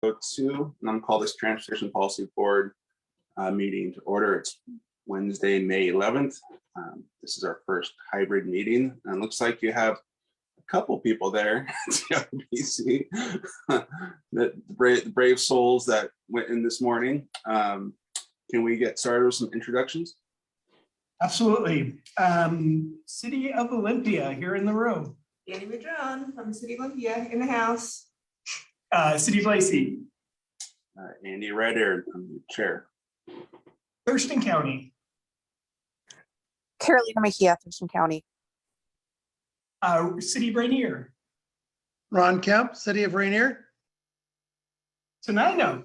Go to, and I'm call this Transportation Policy Board meeting to order. It's Wednesday, May 11th. This is our first hybrid meeting, and it looks like you have a couple people there at CIBC, the brave souls that went in this morning. Can we get started with some introductions? Absolutely. City of Olympia here in the room. Danny Madron from City of Olympia in the house. City of Lacey. Andy Ryder, I'm the chair. Thurston County. Carolina Mejia, Thurston County. City of Rainier. Ron Kemp, City of Rainier. Tenino.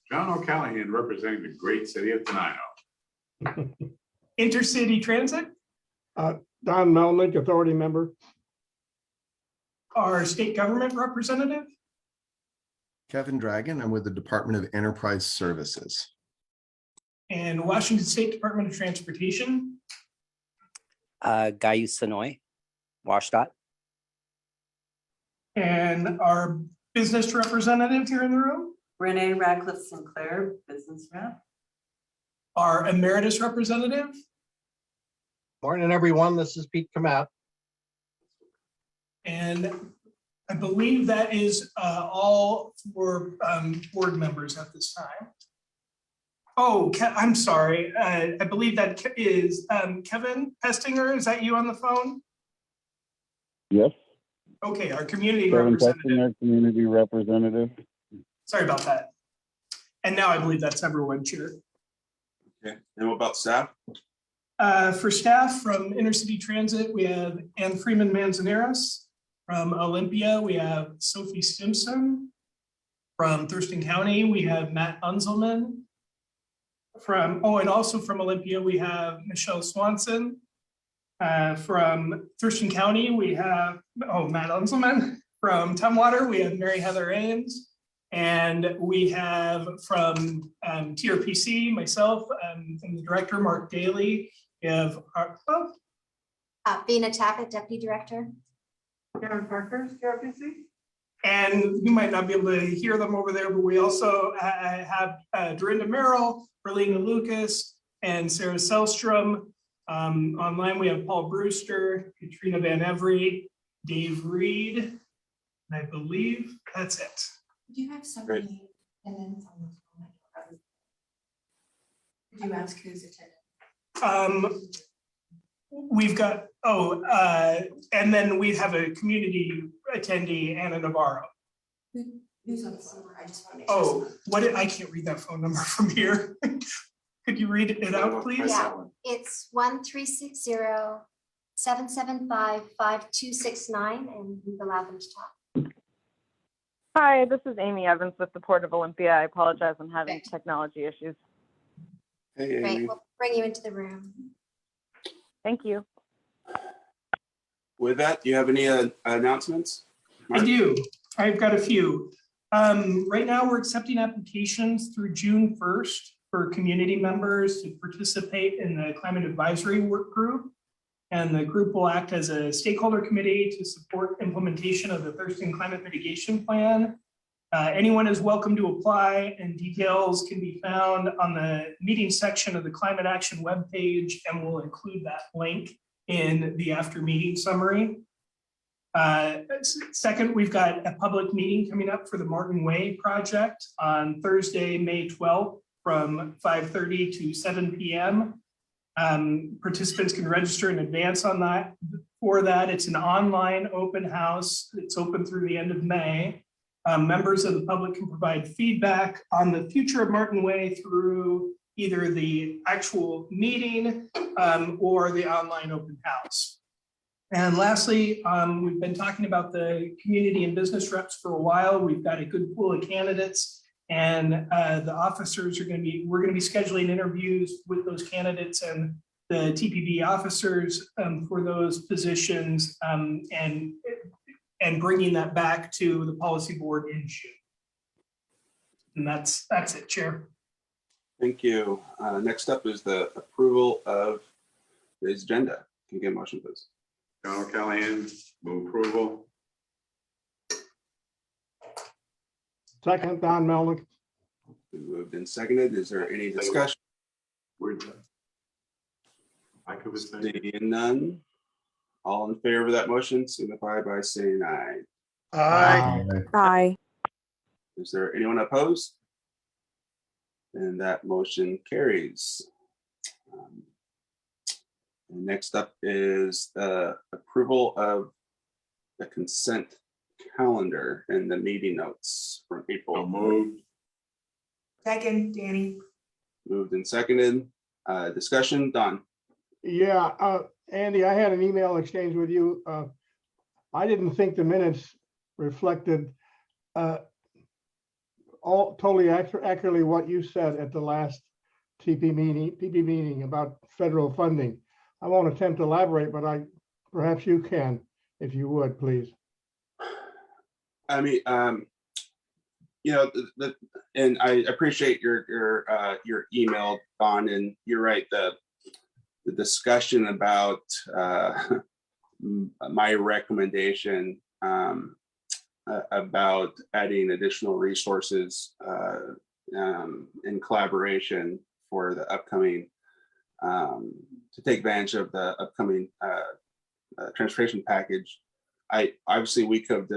John O'Callahan representing the great city of Tenino. Intercity Transit. Don Melnick, authority member. Our state government representative. Kevin Dragon, I'm with the Department of Enterprise Services. And Washington State Department of Transportation. Gayu Sonoy, WashDOT. And our business representative here in the room. Renee Radcliffe Sinclair, business rep. Our emeritus representative. Morning, everyone. This is Pete Kamat. And I believe that is all for board members at this time. Oh, I'm sorry. I believe that is Kevin Pestinger. Is that you on the phone? Yes. Okay, our community Kevin representative. Pestinger, community representative. Sorry about that. And now I believe that's everyone, Chair. Okay, and what about staff? For staff from Intercity Transit, we have Ann Freeman Manzanares. From Olympia, we have Sophie Stimson. From Thurston County, we have Matt Unzelman. And also from Olympia, we have Michelle Swanson. From Thurston County, we have, Matt Unzelman. From Tumwater, we have Mary Heather Ames. And we have from TRPC, myself, and the director, Mark Daly. We have Vina Tappett, Deputy Director. Karen Parker, TRPC. And you might not be able to hear them over there, but we also have Dorinda Merrill, Berlina Lucas, and Sarah Selstrom. Online, we have Paul Brewster, Katrina Van Every, Dave Reed, and I believe that's it. Do you have so many attendants on the phone? Could you ask who's attending? We've got, and then we have a community attendee, Anna Navarro. Who's on the phone? I just want to make sure. I can't read that phone number from here. Could you read it out, please? Yeah, it's 1-360-775-5269, and we've allowed them to talk. Hi, this is Amy Evans with the Port of Olympia. I apologize, I'm having technology issues. Hey, Great, Amy. we'll bring you into the room. Thank you. With that, do you have any announcements? I do. I've got a few. Right now, we're accepting applications through June 1st for community members to participate in the climate advisory work group. And the group will act as a stakeholder committee to support implementation of the Thurston Climate Mitigation Plan. Anyone is welcome to apply, and details can be found on the meeting section of the Climate Action webpage, and we'll include that link in the after meeting summary. Second, we've got a public meeting coming up for the Martin Way project on Thursday, May 12th from 5:30 to 7 p.m. Participants can register in advance on that. For that, it's an online open house. It's open through the end of May. Members of the public can provide feedback on the future of Martin Way through either the actual meeting or the online open house. And lastly, we've been talking about the community and business reps for a while. We've got a good pool of candidates, and the officers we're going to be scheduling interviews with those candidates and the TPB officers for those positions, and bringing that back to the policy board in June. And that's it, Chair. Thank you. Next up is the approval of the agenda. Can you get a motion, please? John O'Callahan, move approval. Second, Don Melnick. Been moved and seconded. Is there any discussion? We're done. I could say. Seeing none. All in favor of that motion signify by saying aye. Aye. Aye. Is there anyone opposed? And that motion carries. And next up is the approval of the consent calendar and the meeting notes from So April. moved. Second, Danny. Moved and seconded. Discussion, Don. Yeah, Andy, I had an email exchange with you. I didn't think the minutes reflected all totally accurately what you said at the last TP meeting about federal funding. I won't attempt to elaborate, but perhaps you can, if you would, please. I mean, you know, and I appreciate your email, Don, and you're right. The discussion about my recommendation about adding additional resources in collaboration for the upcoming to take advantage of the upcoming transportation package. Obviously we could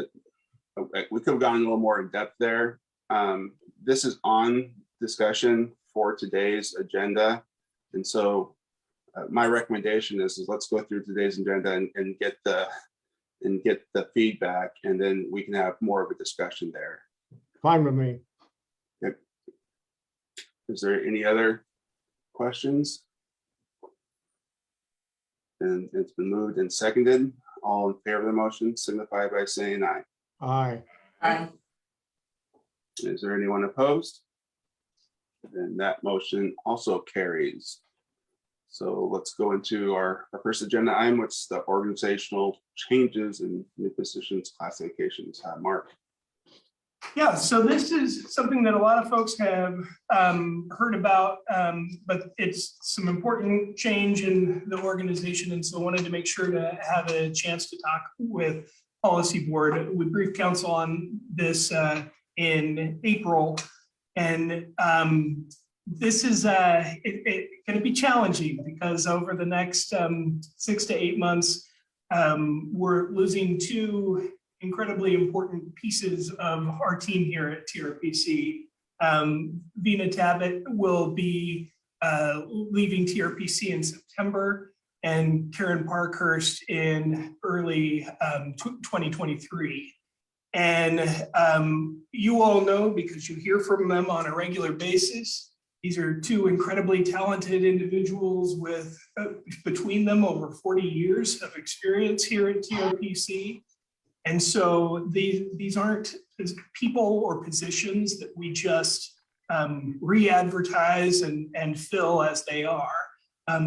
have gone a little more in depth there. This is on discussion for today's agenda, and so my recommendation is let's go through today's agenda and get the feedback, and then we can have more of a discussion there. Fine with me. Is there any other questions? And it's been moved and seconded. All in favor of the motion signify by saying aye. Aye. Aye. Is there anyone opposed? And that motion also carries. So let's go into our first agenda item, which is the organizational changes and new positions classifications. Mark. Yeah, so this is something that a lot of folks have heard about, but it's some important change in the organization. And so I wanted to make sure to have a chance to talk with policy board. We briefed council on this in April. And this is going to be challenging because over the next 6 to 8 months, we're losing two incredibly important pieces of our team here at TRPC. Vina Tabbitt will be leaving TRPC in September, and Karen Parkhurst in early 2023. And you all know, because you hear from them on a regular basis, these are two incredibly talented individuals with between them over 40 years of experience here at TRPC. And so these aren't people or positions that we just re-advertise and fill as they are.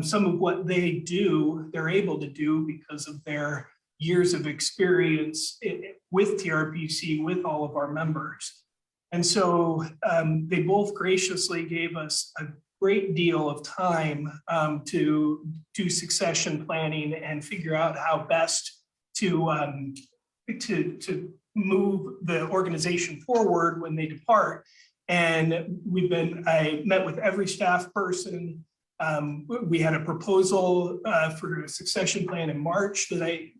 Some of what they do, they're able to do because of their years of experience with TRPC, with all of our members. And so they both graciously gave us a great deal of time to do succession planning and figure out how best to move the organization forward when they depart. And I met with every staff person. We had a proposal for a succession plan in March that I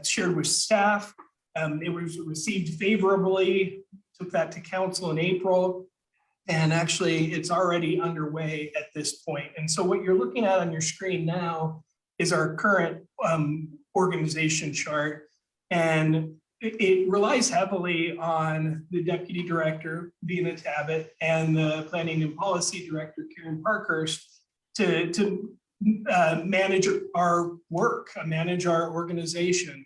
shared with staff. It was received favorably, took that to council in April. And actually it's already underway at this point. And so what you're looking at on your screen now is our current organization chart. And it relies heavily on the deputy director, Vina Tabbitt, and the planning and policy director, Karen Parkhurst, to manage our work, manage our organization.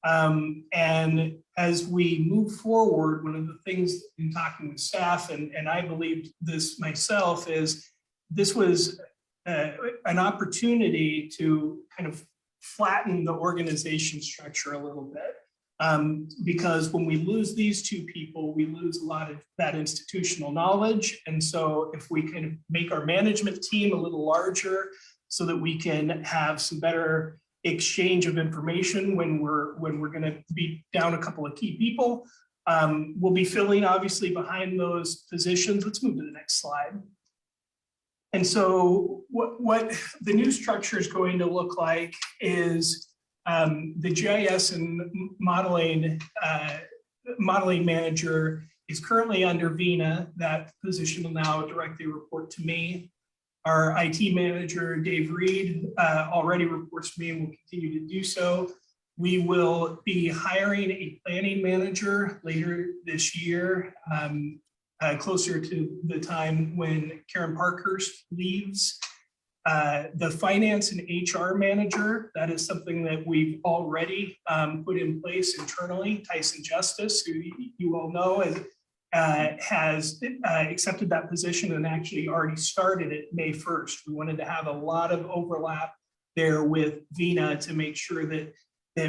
And as we move forward, one of the things in talking with staff, and I believed this myself, is this was an opportunity to kind of flatten the organization structure a little bit. Because when we lose these two people, we lose a lot of that institutional knowledge. And so if we can make our management team a little larger so that we can have some better exchange of information when we're going to be down a couple of key people, We'll be filling obviously behind those positions. Let's move to the next slide. And so what the new structure is going to look like is the GIS and modeling manager is currently under Vina. That position will now directly report to me. Our IT manager, Dave Reed, already reports to me and will continue to do so. We will be hiring a planning manager later this year, closer to the time when Karen Parkhurst leaves. The finance and HR manager, that is something that we've already put in place internally. Tyson Justice, who you all know, has accepted that position and actually already started it May 1st. We wanted to have a lot of overlap there with Vina to make sure that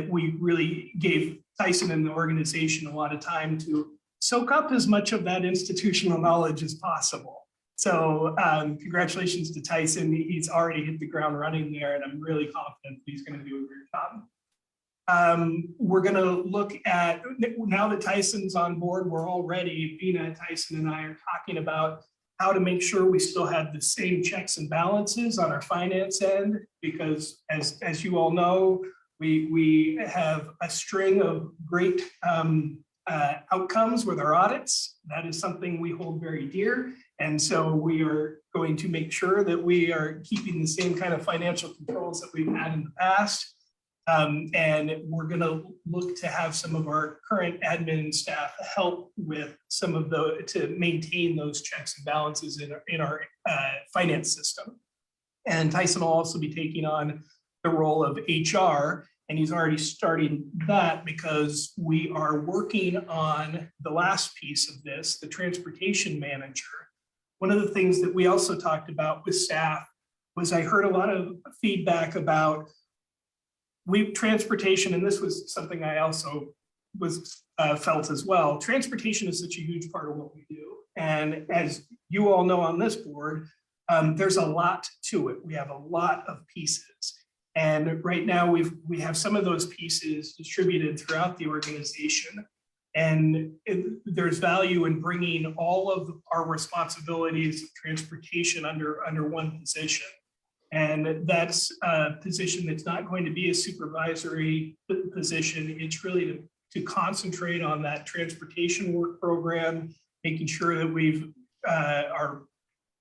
we really gave Tyson and the organization a lot of time to soak up as much of that institutional knowledge as possible. So congratulations to Tyson. He's already hit the ground running there, and I'm really confident he's going to do a great job. We're going to look at, now that Tyson's on board, we're already, Vina, Tyson, and I are talking about how to make sure we still have the same checks and balances on our finance end, because as you all know, we have a string of great outcomes with our audits. That is something we hold very dear. And so we are going to make sure that we are keeping the same kind of financial controls that we've had in the past. And we're going to look to have some of our current admin staff help with some of to maintain those checks and balances in our finance system. And Tyson will also be taking on the role of HR, and he's already starting that because we are working on the last piece of this, the transportation manager. One of the things that we also talked about with staff was I heard a lot of feedback about transportation, and this was something I also felt as well. Transportation is such a huge part of what we do. And as you all know on this board, there's a lot to it. We have a lot of pieces. And right now we have some of those pieces distributed throughout the organization. And there's value in bringing all of our responsibilities of transportation under one position. And that's a position that's not going to be a supervisory position. It's really to concentrate on that transportation work program, making sure that we are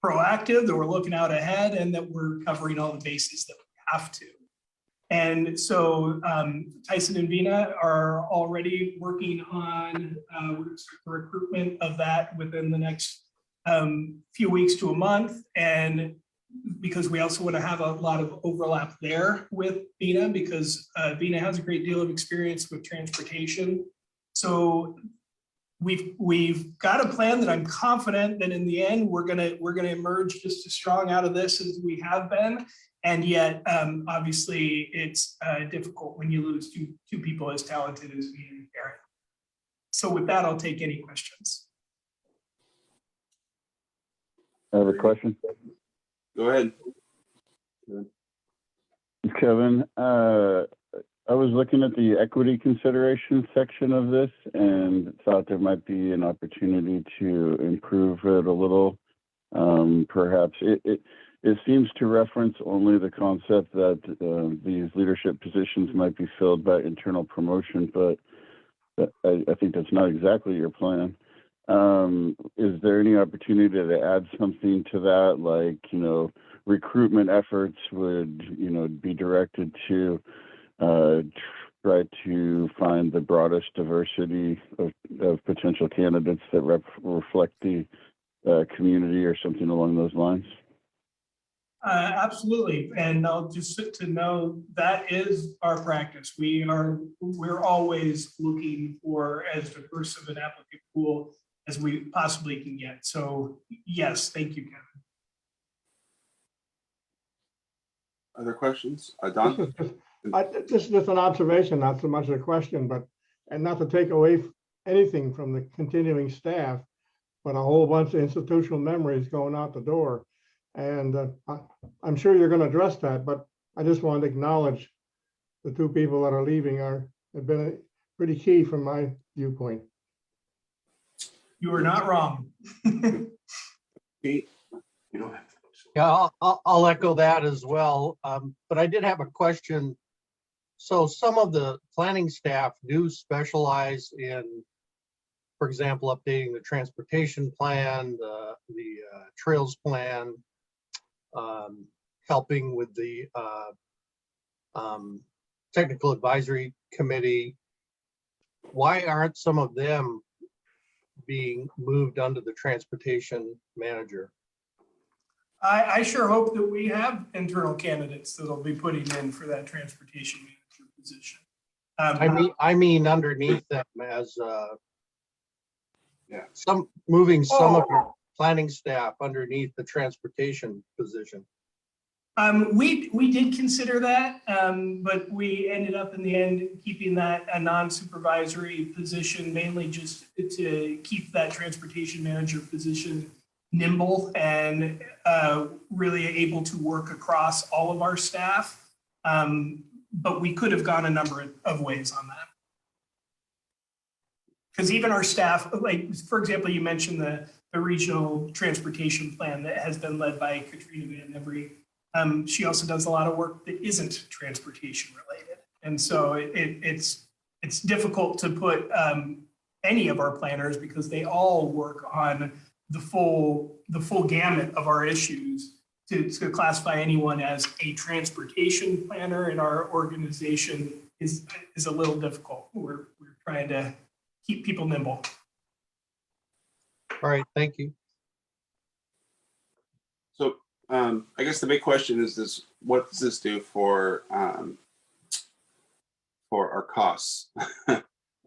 proactive, that we're looking out ahead, and that we're covering all the bases that we have to. And so Tyson and Vina are already working on the recruitment of that within the next few weeks to a month. And because we also want to have a lot of overlap there with Vina, because Vina has a great deal of experience with transportation. So we've got a plan that I'm confident that in the end we're gonna emerge just as strong out of this as we have been. And yet, obviously, it's difficult when you lose two people as talented as Vina and Karen. So with that, I'll take any questions. I have a question. Go ahead. Kevin, I was looking at the equity consideration section of this and thought there might be an opportunity to improve it a little. Perhaps it seems to reference only the concept that these leadership positions might be filled by internal promotion, but I think that's not exactly your plan. Is there any opportunity to add something to that, like, recruitment efforts would, be directed to try to find the broadest diversity of potential candidates that reflect the community or something along those lines? Absolutely, and I'll just to know that is our practice. We're always looking for as diverse of an applicant pool as we possibly can get. So yes, thank you, Kevin. Other questions? Don? This is just an observation, not so much a question, and not to take away anything from the continuing staff, but a whole bunch of institutional memories going out the door. And I'm sure you're going to address that, but I just wanted to acknowledge the two people that are leaving have been pretty key from my viewpoint. You are not wrong. Pete, you don't have to. Yeah, I'll echo that as well. But I did have a question. So some of the planning staff do specialize in, for example, updating the transportation plan, the trails plan, helping with the technical advisory committee. Why aren't some of them being moved under the transportation manager? I sure hope that we have internal candidates that'll be putting in for that transportation manager position. I mean underneath them as Yeah. moving some of your planning staff underneath the transportation position. We did consider that, but we ended up in the end keeping that a non-supervisory position, mainly just to keep that transportation manager position nimble and really able to work across all of our staff. But we could have gone a number of ways on that. Because even our staff, like, for example, you mentioned the regional transportation plan that has been led by Katrina Van Every. She also does a lot of work that isn't transportation related. And so it's difficult to put any of our planners, because they all work on the full gamut of our issues. To classify anyone as a transportation planner in our organization is a little difficult. We're trying to keep people nimble. All right, thank you. So I guess the big question is this: what does this do for our costs? I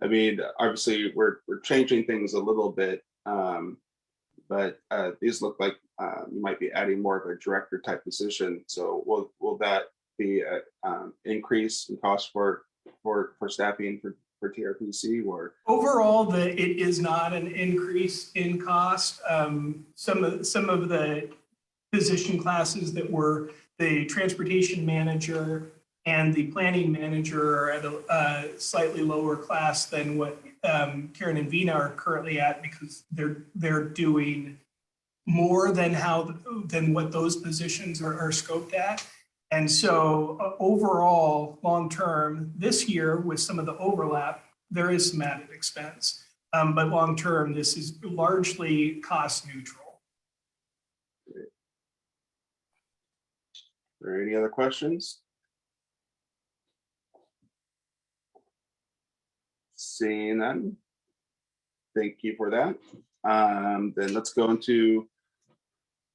mean, obviously we're changing things a little bit, but these look like you might be adding more of a director type position. So will that be an increase in cost for staffing for TRPC, or? Overall, it is not an increase in cost. Some of the position classes that were the transportation manager and the planning manager are at a slightly lower class than what Karen and Vina are currently at, because they're doing more than what those positions are scoped at. And so overall, long-term, this year with some of the overlap, there is some added expense. But long-term, this is largely cost neutral. Are there any other questions? Seeing none. Thank you for that. Then let's go into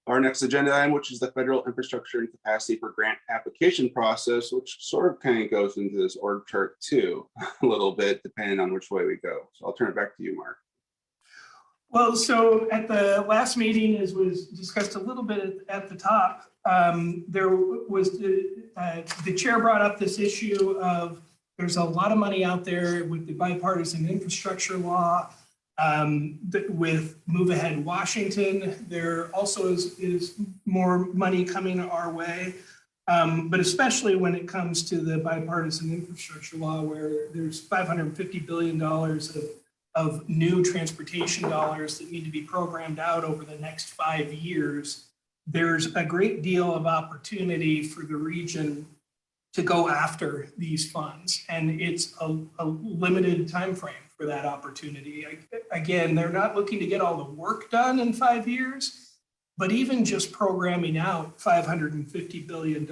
our next agenda item, which is the federal infrastructure and capacity for grant application process, which sort of kind of goes into this org chart too, a little bit, depending on which way we go. So I'll turn it back to you, Mark. Well, so at the last meeting, as was discussed a little bit at the top, there was the chair brought up this issue of there's a lot of money out there with the bipartisan infrastructure law, with Move Ahead Washington. There also is more money coming our way, but especially when it comes to the bipartisan infrastructure law, where there's $550 billion of new transportation dollars that need to be programmed out over the next 5 years. There's a great deal of opportunity for the region to go after these funds, and it's a limited time frame for that opportunity. Again, they're not looking to get all the work done in 5 years, but even just programming out $550 billion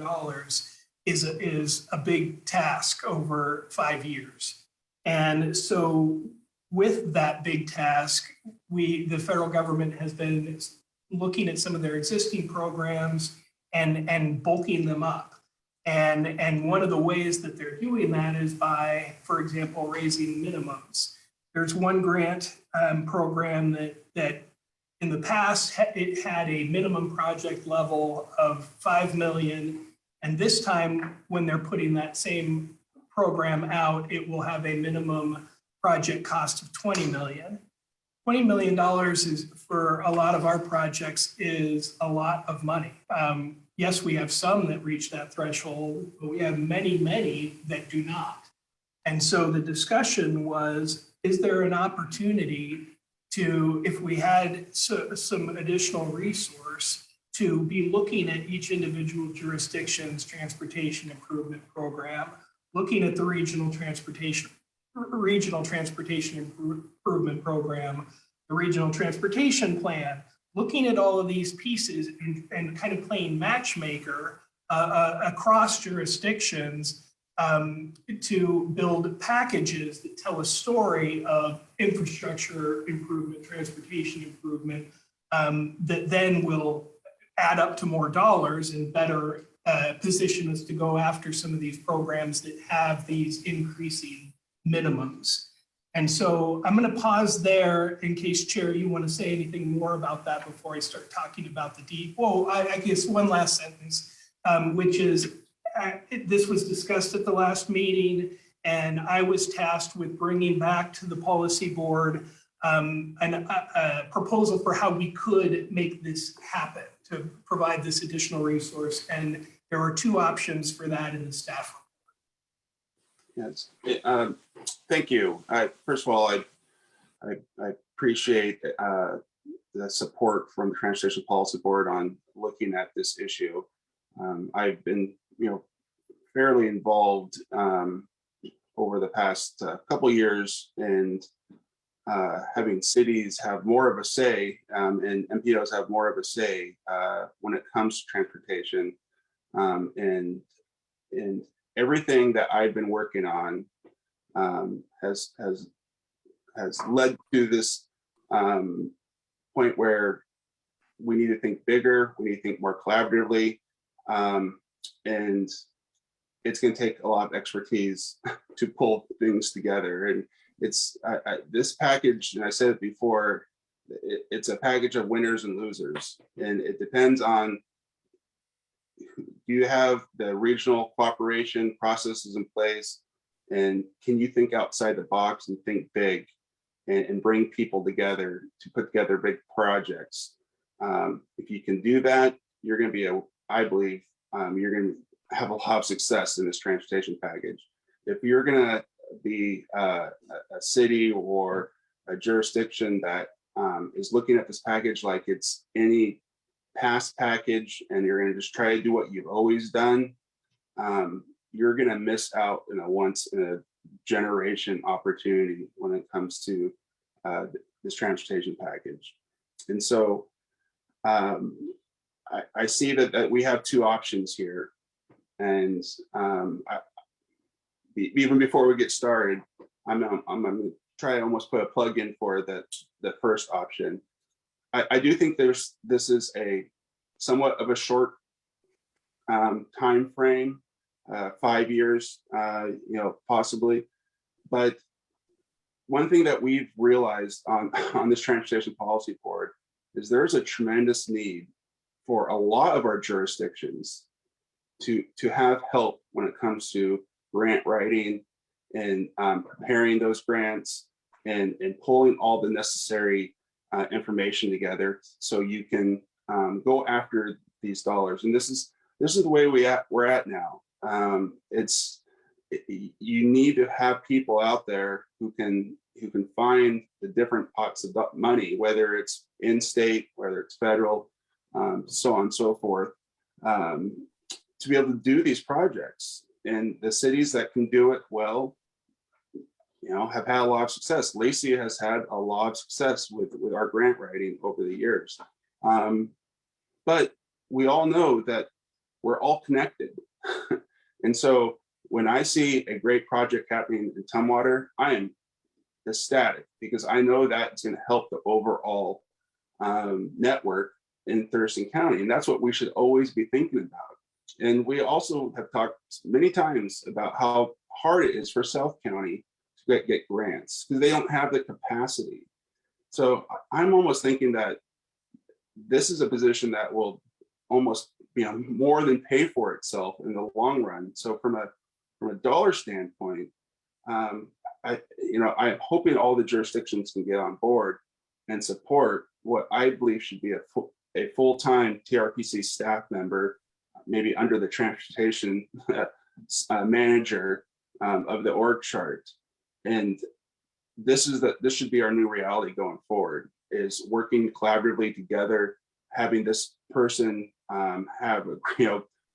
is a big task over 5 years. And so with that big task, the federal government has been looking at some of their existing programs and bulking them up. And one of the ways that they're doing that is by, for example, raising minimums. There's one grant program that in the past, it had a minimum project level of 5 million. And this time, when they're putting that same program out, it will have a minimum project cost of 20 million. $20 million is, for a lot of our projects, is a lot of money. Yes, we have some that reach that threshold, but we have many, many that do not. And so the discussion was, is there an opportunity to, if we had some additional resource, to be looking at each individual jurisdiction's transportation improvement program, looking at the regional transportation improvement program, the regional transportation plan, looking at all of these pieces and kind of playing matchmaker across jurisdictions to build packages that tell a story of infrastructure improvement, transportation improvement, that then will add up to more dollars and better position us to go after some of these programs that have these increasing minimums. And so I'm going to pause there in case, Chair, you want to say anything more about that before I start talking about the deep. Well, I guess one last sentence, which is this was discussed at the last meeting, and I was tasked with bringing back to the policy board a proposal for how we could make this happen, to provide this additional resource. And there were two options for that in the staff report. Yes. Thank you. First of all, I appreciate the support from the Transportation Policy Board on looking at this issue. I've been, fairly involved over the past couple of years, and having cities have more of a say and MPOs have more of a say when it comes to transportation, and everything that I've been working on has led to this point where we need to think bigger, we need to think more collaboratively, and it's going to take a lot of expertise to pull things together. And it's this package, and I said it before, it's a package of winners and losers, and it depends on, do you have the regional cooperation processes in place, and can you think outside the box and think big and bring people together to put together big projects. If you can do that, you're going to be I believe you're going to have a lot of success in this transportation package. If you're going to be a city or a jurisdiction that is looking at this package like it's any past package, and you're going to just try to do what you've always done, you're going to miss out in a once in a generation opportunity when it comes to this transportation package. And so I see that we have two options here. And even before we get started, I'm going to try to almost put a plug in for the first option. I do think this is a somewhat of a short time frame, 5 years, possibly. But one thing that we've realized on this Transportation Policy Board is there's a tremendous need for a lot of our jurisdictions to have help when it comes to grant writing and preparing those grants and pulling all the necessary information together so you can go after these dollars. And this is the way we're at now. You need to have people out there who can find the different pots of money, whether it's in-state, whether it's federal, so on and so forth, to be able to do these projects. And the cities that can do it well, have had a lot of success. Lacey has had a lot of success with our grant writing over the years. But we all know that we're all connected. And so when I see a great project happening in Tumwater, I am ecstatic, because I know that it's going to help the overall network in Thurston County. And that's what we should always be thinking about. And we also have talked many times about how hard it is for South County to get grants, because they don't have the capacity. So I'm almost thinking that this is a position that will almost more than pay for itself in the long run. So from a dollar standpoint, I'm hoping all the jurisdictions can get on board and support what I believe should be a full-time TRPC staff member, maybe under the transportation manager of the org chart. And this should be our new reality going forward, is working collaboratively together, having this person have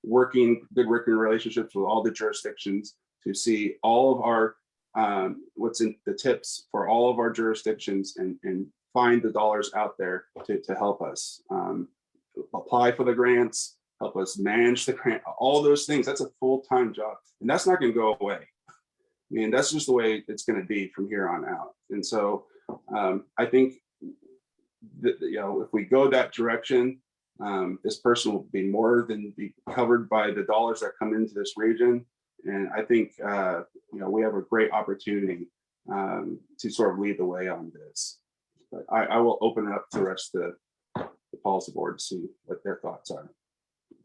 working relationships with all the jurisdictions to see all of our what's in the tips for all of our jurisdictions and find the dollars out there to help us apply for the grants, help us manage the grant, all those things. That's a full-time job, and that's not going to go away. I mean, that's just the way it's going to be from here on out. And so I think that, if we go that direction, this person will be more than be covered by the dollars that come into this region. And I think, we have a great opportunity to sort of lead the way on this. But I will open it up to the rest of the policy board to see what their thoughts are.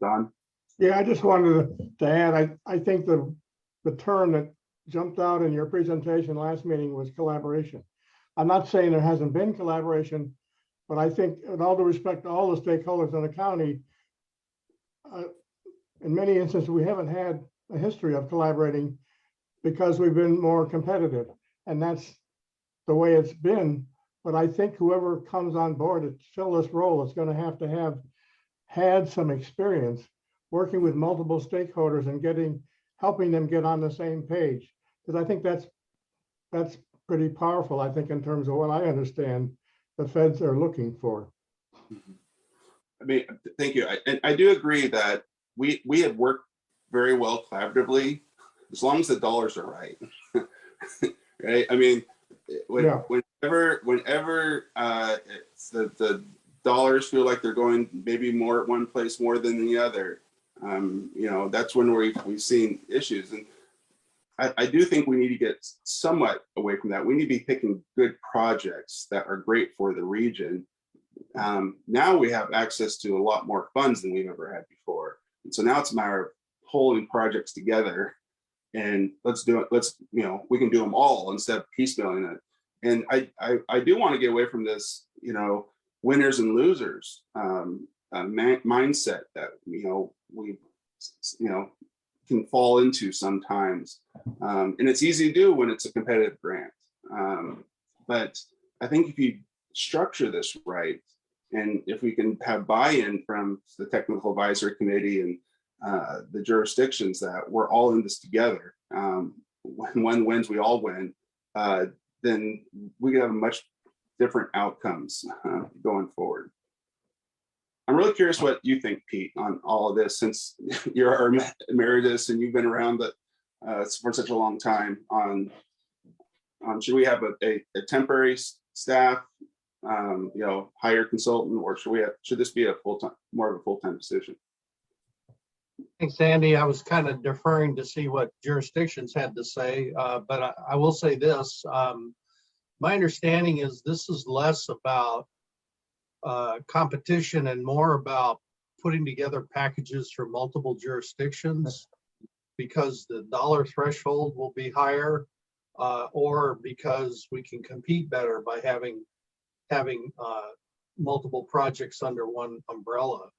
Don? Yeah, I just wanted to add, I think the term that jumped out in your presentation last meeting was collaboration. I'm not saying there hasn't been collaboration, but I think with all due respect to all the stakeholders in the county, in many instances, we haven't had a history of collaborating because we've been more competitive, and that's the way it's been. But I think whoever comes on board to fill this role is going to have had some experience working with multiple stakeholders and helping them get on the same page. Because I think that's pretty powerful, I think, in terms of what I understand the feds are looking for. I mean, thank you. I do agree that we have worked very well collaboratively, as long as the dollars are right. Right? I mean, whenever the dollars feel like they're going maybe more at one place more than the other, that's when we've seen issues. And I do think we need to get somewhat away from that. We need to be picking good projects that are great for the region. Now we have access to a lot more funds than we've ever had before. And so now it's a matter of pulling projects together and let's do it. We can do them all instead of piecemealing it. And I do want to get away from this, winners and losers mindset that, we can fall into sometimes. And it's easy to do when it's a competitive grant. But I think if you structure this right, and if we can have buy-in from the technical advisory committee and the jurisdictions that we're all in this together, when one wins, we all win, then we can have much different outcomes going forward. I'm really curious what you think, Pete, on all of this, since you're our emeritus and you've been around for such a long time. On should we have a temporary staff, hire consultant, or should this be more of a full-time position? Thanks, Andy. I was kind of deferring to see what jurisdictions had to say, but I will say this. My understanding is this is less about competition and more about putting together packages for multiple jurisdictions because the dollar threshold will be higher, or because we can compete better by having multiple projects under one umbrella.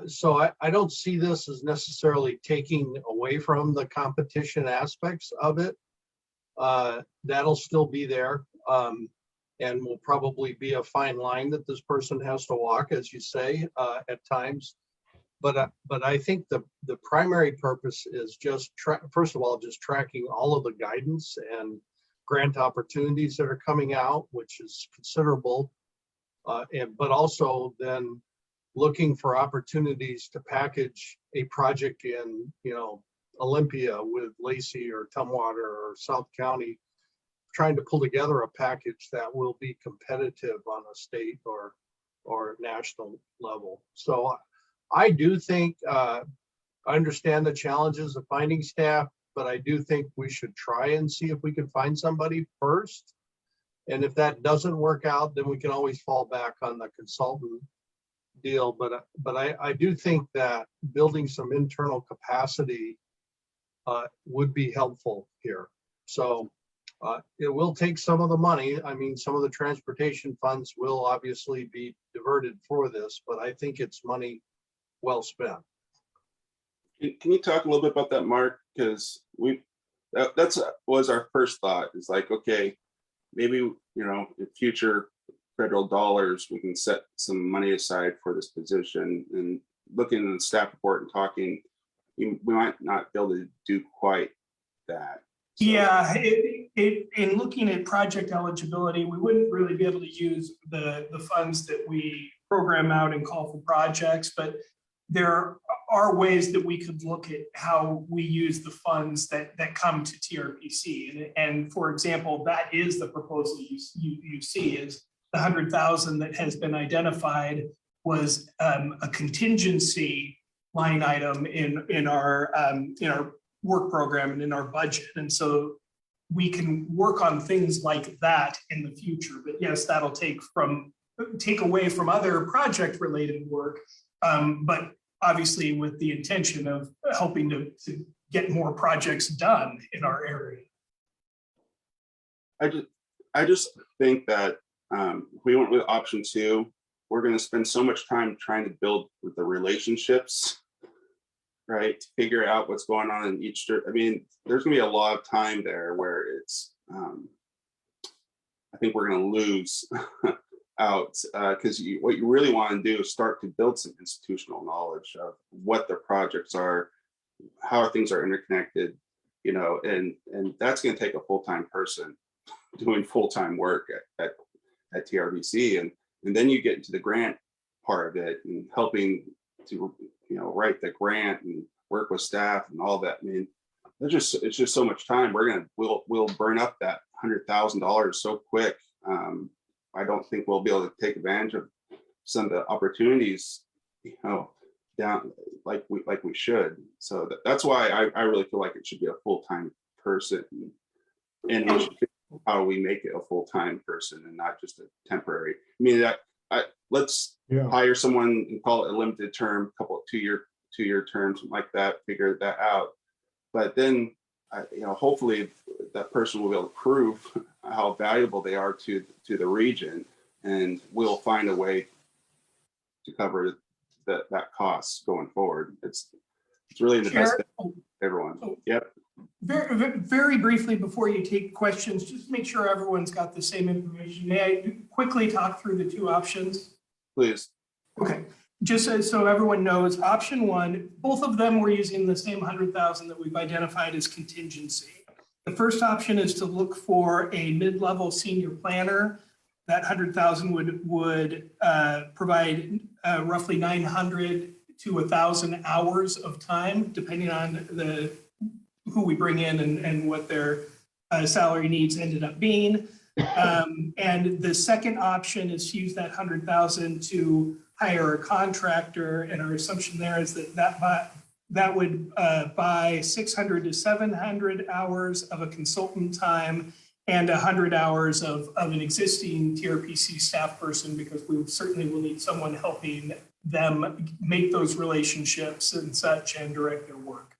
So I don't see this as necessarily taking away from the competition aspects of it. That'll still be there, and will probably be a fine line that this person has to walk, as you say, at times. But I think the primary purpose is just first of all, just tracking all of the guidance and grant opportunities that are coming out, which is considerable, but also then looking for opportunities to package a project in, Olympia with Lacey or Tumwater or South County, trying to pull together a package that will be competitive on a state or national level. So I do think, I understand the challenges of finding staff, but I do think we should try and see if we can find somebody first. And if that doesn't work out, then we can always fall back on the consultant deal. But I do think that building some internal capacity would be helpful here. So it will take some of the money. I mean, some of the transportation funds will obviously be diverted for this, but I think it's money well spent. Can you talk a little bit about that, Mark? Because that was our first thought. It's like, okay, maybe, in future federal dollars, we can set some money aside for this position. And looking at the staff report and talking, we might not be able to do quite that. So- Yeah, in looking at project eligibility, we wouldn't really be able to use the funds that we program out and call for projects, but there are ways that we could look at how we use the funds that come to TRPC. And for example, that is the proposal you see is the 100,000 that has been identified was a contingency line item in our work program and in our budget. And so we can work on things like that in the future. But yes, that'll take away from other project related work. But obviously with the intention of helping to get more projects done in our area. I just think that if we went with option 2, we're going to spend so much time trying to build with the relationships, right? To figure out what's going on in each. I mean, there's going to be a lot of time there where it's. I think we're going to lose out because what you really want to do is start to build some institutional knowledge of what the projects are, how things are interconnected, and that's going to take a full-time person doing full-time work at TRBC, and then you get into the grant part of it and helping to write the grant and work with staff and all that. I mean, it's just so much time. We'll burn up that $100,000 so quick. I don't think we'll be able to take advantage of some of the opportunities, down like we should. So that's why I really feel like it should be a full-time person, and we should figure out how we make it a full-time person and not just a temporary. I mean, let's hire someone and call it a limited term, couple of two-year terms, something like that. Figure that out, but then hopefully that person will be able to prove how valuable they are to the region, and we'll find a way to cover that cost going forward. It's really in the best thing for everyone. Yep. Very, very briefly before you take questions, just make sure everyone's got the same information. May I quickly talk through the two options? Please. Okay, just so everyone knows, option 1, both of them were using the same 100,000 that we've identified as contingency. The first option is to look for a mid-level senior planner. That 100,000 would provide roughly 900 to 1,000 hours of time, depending on who we bring in and what their salary needs ended up being. And the second option is to use that 100,000 to hire a contractor, and our assumption there is that would buy 600 to 700 hours of a consultant time and 100 hours of an existing TRPC staff person, because we certainly will need someone helping them make those relationships and such and direct their work.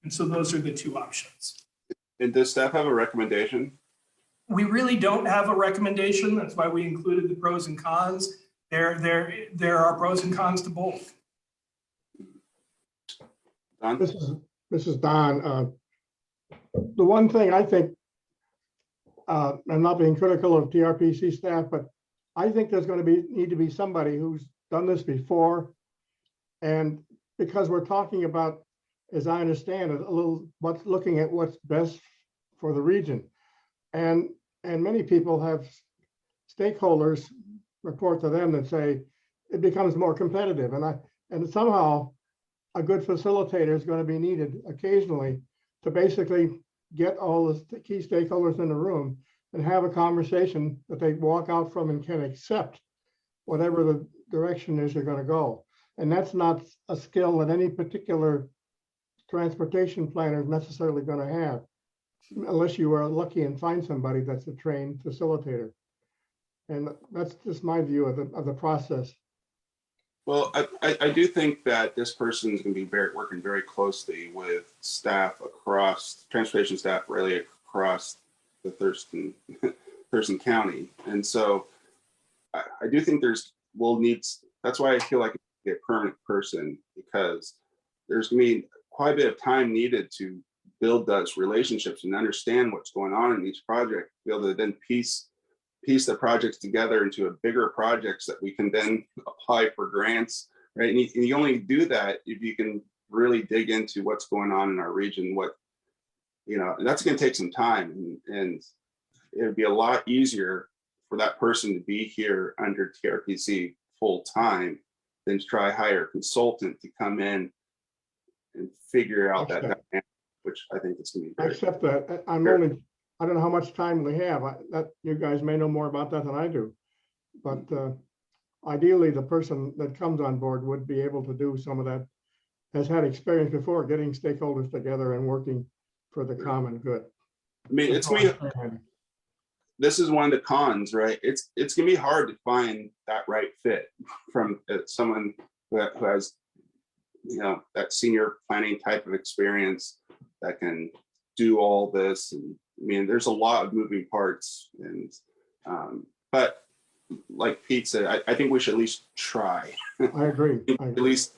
And so those are the two options. And does staff have a recommendation? We really don't have a recommendation. That's why we included the pros and cons. There are pros and cons to both. Don? This is Don. The one thing I think, I'm not being critical of TRPC staff, but I think there's going to need to be somebody who's done this before. And because we're talking about, as I understand it, looking at what's best for the region. And many people have stakeholders report to them that say it becomes more competitive. And somehow a good facilitator is going to be needed occasionally to basically get all the key stakeholders in the room and have a conversation that they walk out from and can accept whatever the direction is you're going to go. And that's not a skill that any particular transportation planner is necessarily going to have, unless you are lucky and find somebody that's a trained facilitator. And that's just my view of the process. Well, I do think that this person is going to be working very closely with staff across, transportation staff really across the Thurston County. And so I do think that's why I feel like it's a permanent person, because there's going to be quite a bit of time needed to build those relationships and understand what's going on in each project, be able to then piece piece the projects together into a bigger projects that we can then apply for grants, right? And you only do that if you can really dig into what's going on in our region, what, you know, and that's going to take some time, and it'd be a lot easier for that person to be here under TRPC full time than to try hire a consultant to come in and figure out that dynamic, which I think is going to be I great. accept that. I don't know how much time we have. That you guys may know more about that than I do. But ideally, the person that comes on board would be able to do some of that, has had experience before getting stakeholders together and working for the common good. I mean, this is one of the cons, right? It's gonna be hard to find that right fit from someone who has, you know, that senior planning type of experience that can do all this. And I mean, there's a lot of moving parts, and but like Pete said, I think we should at least try. I agree. At least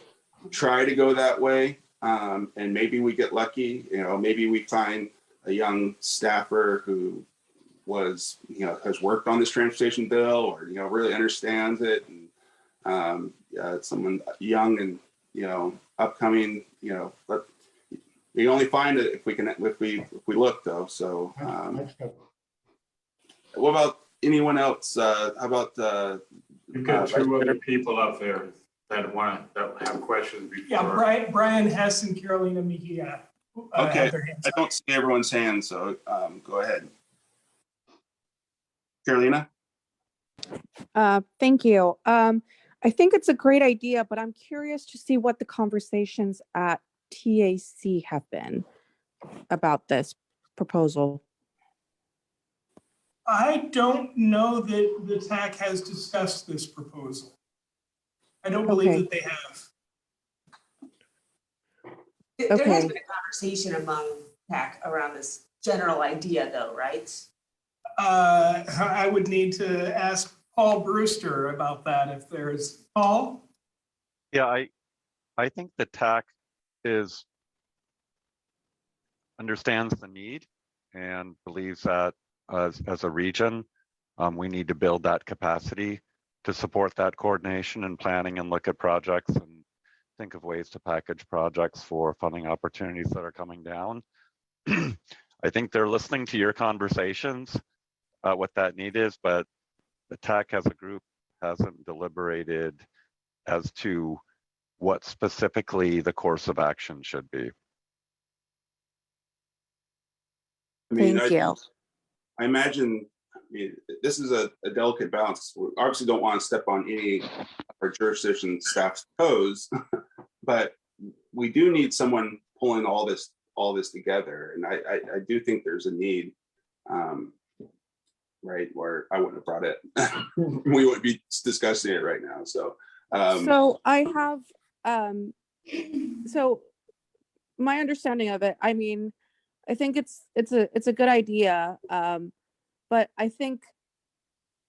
try to go that way, and maybe we get lucky. You know, maybe we find a young staffer who was, you know, has worked on this transportation bill, or, you know, really understands it, and someone young and, you know, upcoming, you know, but we only find it if we look, though. So what about anyone else? How about You've got two other people up there that have questions before. Yeah, Brian Hess and Carolina Mejia. Okay, have their hands I up. don't see everyone's hand, so go ahead. Carolina? Thank you. I think it's a great idea, but I'm curious to see what the conversations at TAC have been about this proposal. I don't know that the TAC has discussed this proposal. I don't believe Okay. that they have. There has Okay. been a conversation among PAC around this general idea though, right? I would need to ask Paul Brewster about that if there's, Paul? Yeah, I think the TAC understands the need and believes that as a region, we need to build that capacity to support that coordination and planning and look at projects and think of ways to package projects for funding opportunities that are coming down. I think they're listening to your conversations, what that need is, but the TAC as a group hasn't deliberated as to what specifically the course of action should be. I mean, Thank you. I imagine, I mean, this is a delicate balance. We obviously don't want to step on any of our jurisdiction staff's toes, but we do need someone pulling all this together. And I do think there's a need, right, where I wouldn't have brought it. We wouldn't be discussing it right now. So, So I have, so my understanding of it, I mean, I think it's a good idea. But I think,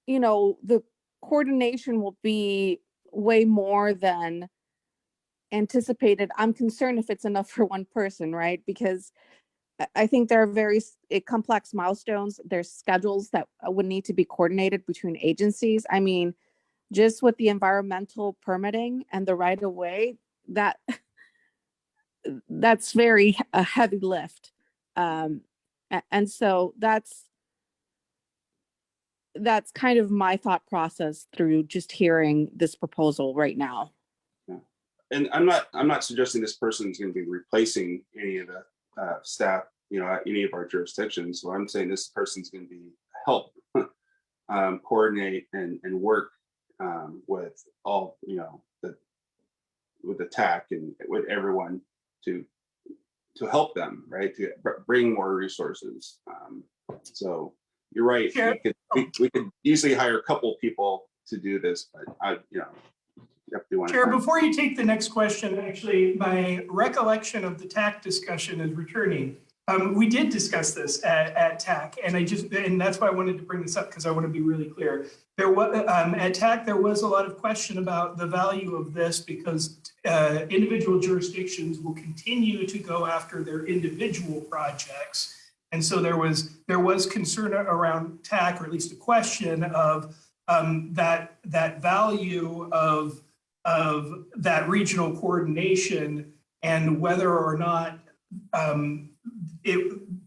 you know, the coordination will be way more than anticipated. I'm concerned if it's enough for one person, right? Because I think there are very complex milestones. There's schedules that would need to be coordinated between agencies. I mean, just with the environmental permitting and the right of way, that's very a heavy lift. And so that's kind of my thought process through just hearing this proposal right now. yeah. And I'm not suggesting this person is going to be replacing any of the staff, you know, at any of our jurisdictions. So I'm saying this person's going to be help coordinate and work with all, you know, with the TAC and with everyone to help them, right, to bring more resources. So you're right. Sure. We could easily hire a couple people to do this, but you know, you have to do one. Chair, before you take the next question, actually, my recollection of the TAC discussion is returning. We did discuss this at TAC, and that's why I wanted to bring this up, because I want to be really clear. There was at TAC, there was a lot of question about the value of this, because individual jurisdictions will continue to go after their individual projects, And so there was concern around TAC, or at least a question of that value of that regional coordination, and whether or not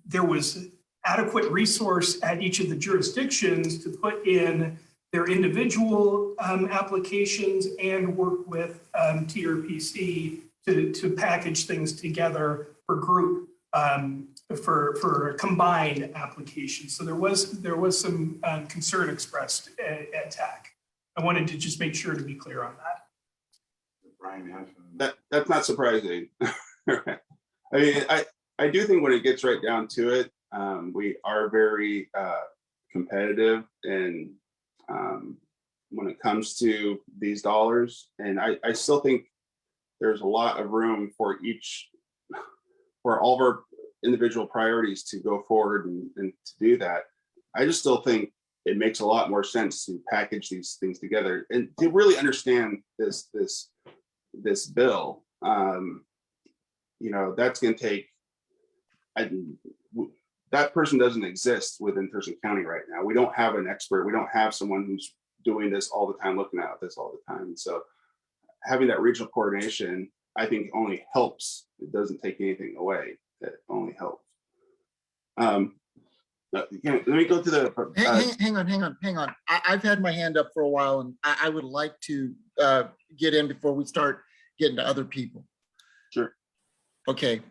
there was adequate resource at each of the jurisdictions to put in their individual applications and work with TRPC to package things together for group, for combined applications. So there was some concern expressed at TAC. I wanted to just make sure to be clear on that. Brian has. That's not surprising. I mean, I do think when it gets right down to it, we are very competitive, and when it comes to these dollars, and I still think there's a lot of room for all of our individual priorities to go forward and to do that. I just still think it makes a lot more sense to package these things together and to really understand this bill. You know, that's going to take. That person doesn't exist within Thurston County right now. We don't have an expert. We don't have someone who's doing this all the time, looking at this all the time. So having that regional coordination, I think, only helps. It doesn't take anything away. It only helps. Let me go to the. Hang on. I've had my hand up for a while, and I would like to get in before we start getting to other people. Sure. Okay.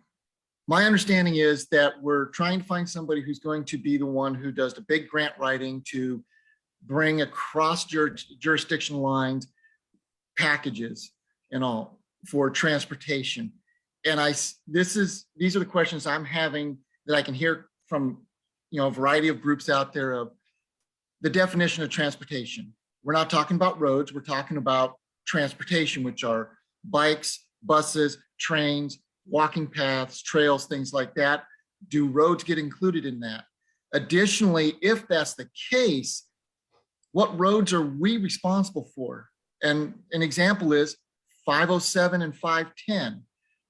My understanding is that we're trying to find somebody who's going to be the one who does the big grant writing to bring across jurisdiction lines packages and all for transportation. And these are the questions I'm having that I can hear from, you know, a variety of groups out there of the definition of transportation. We're not talking about roads, we're talking about transportation, which are bikes, buses, trains, walking paths, trails, things like that. Do roads get included in that? Additionally, if that's the case, what roads are we responsible for? And an example is 507 and 510.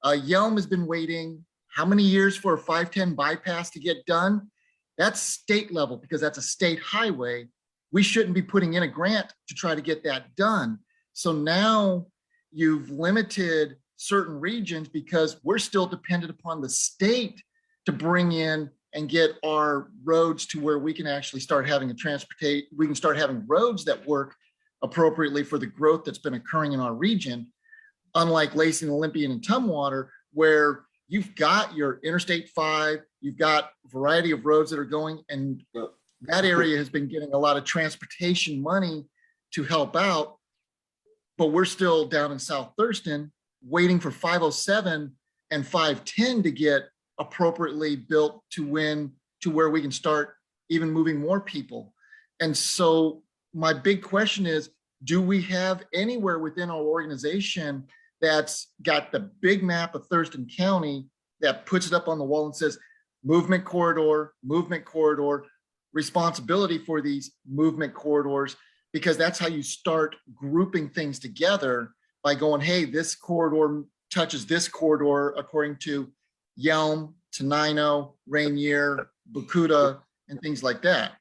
Yelm has been waiting how many years for a 510 bypass to get done? That's state level because that's a state highway. We shouldn't be putting in a grant to try to get that done. So now you've limited certain regions because we're still dependent upon the state to bring in and get our roads to where we can actually start having we can start having roads that work appropriately for the growth that's been occurring in our region. Unlike Lacey and Olympian and Tumwater, where you've got your Interstate 5, you've got a variety of roads that are going, and that area has been getting a lot of transportation money to help out, but we're still down in South Thurston waiting for 507 and 510 to get appropriately built to where we can start even moving more people. And so my big question is, do we have anywhere within our organization that's got the big map of Thurston County that puts it up on the wall and says, movement corridor, responsibility for these movement corridors, because that's how you start grouping things together by going, hey, this corridor touches this corridor according to Yelm, Tenino, Rainier, Bucuda, and things like that.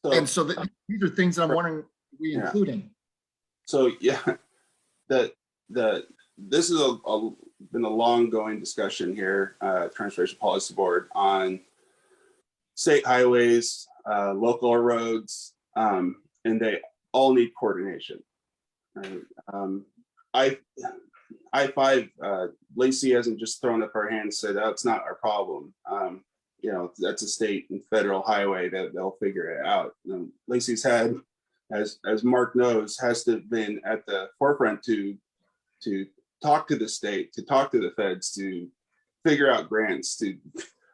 And so these are things that I'm wondering, we including. So yeah, this is been a long going discussion here, Transportation Policy Board, on state highways, local roads, and they all need coordination. Right? I-5, Lacey hasn't just thrown up her hands and said, that's not our problem. You know, that's a state and federal highway that they'll figure it out. Lacey's had, as Mark knows, has to been at the forefront to talk to the state, to talk to the feds, to figure out grants, to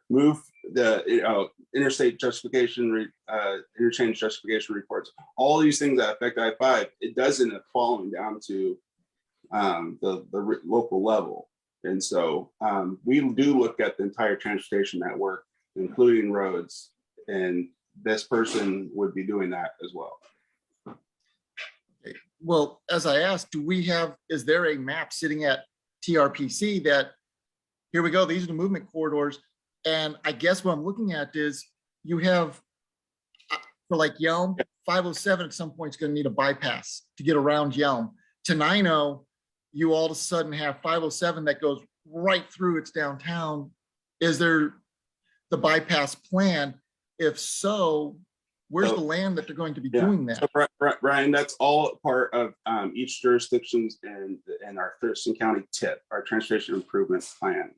move the interstate justification, interchange justification reports, all these things that affect I-5. It does end up falling down to the local level. And so we do look at the entire transportation network, including roads, and this person would be doing that as well. Well, as I asked, is there a map sitting at TRPC that, here we go, these are the movement corridors, And I guess what I'm looking at is you have, for like Yelm, 507 at some point is going to need a bypass to get around Yelm. Tenino, you all of a sudden have 507 that goes right through its downtown. Is there the bypass plan? If so, where's So- the land that they're going to be Yeah. doing that? So Brian, that's all part of each jurisdiction's and our Thurston County TIP, our Transportation Improvement Plan.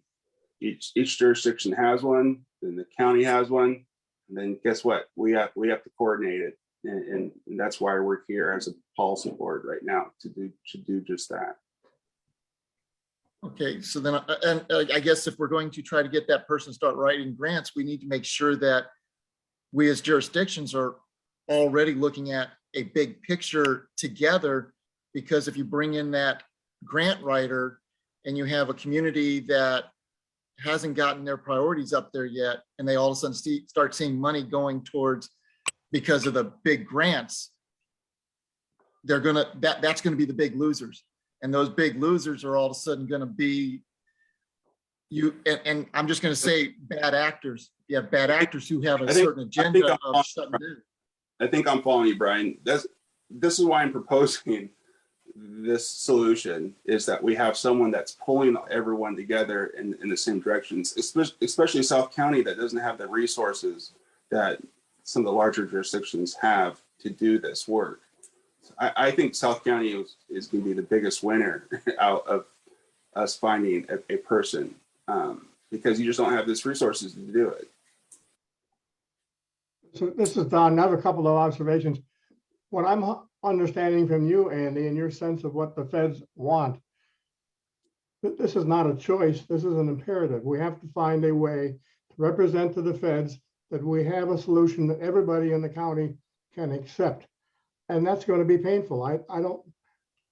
Each jurisdiction has one, then the county has one, and then guess what? We have to coordinate it, and that's why we're here as a policy board right now to do just that. Okay, so then, and I guess if we're going to try to get that person to start writing grants, we need to make sure that we as jurisdictions are already looking at a big picture together, because if you bring in that grant writer and you have a community that hasn't gotten their priorities up there yet, and they all of a sudden start seeing money going towards because of the big grants, they're gonna, that's gonna be the big losers. And those big losers are all of a sudden gonna be you, and I'm just gonna say bad actors. You have bad actors who have a certain agenda of shutting down. I think I'm following you, Brian. This is why I'm proposing this solution, is that we have someone that's pulling everyone together in the same directions, especially South County that doesn't have the resources that some of the larger jurisdictions have to do this work. I think South County is going to be the biggest winner out of us finding a person, because you just don't have this resources to do it. So this is Don. I have a couple of observations. What I'm understanding from you, Andy, and your sense of what the feds want, this is not a choice. This is an imperative. We have to find a way to represent to the feds that we have a solution that everybody in the county can accept. And that's going to be painful.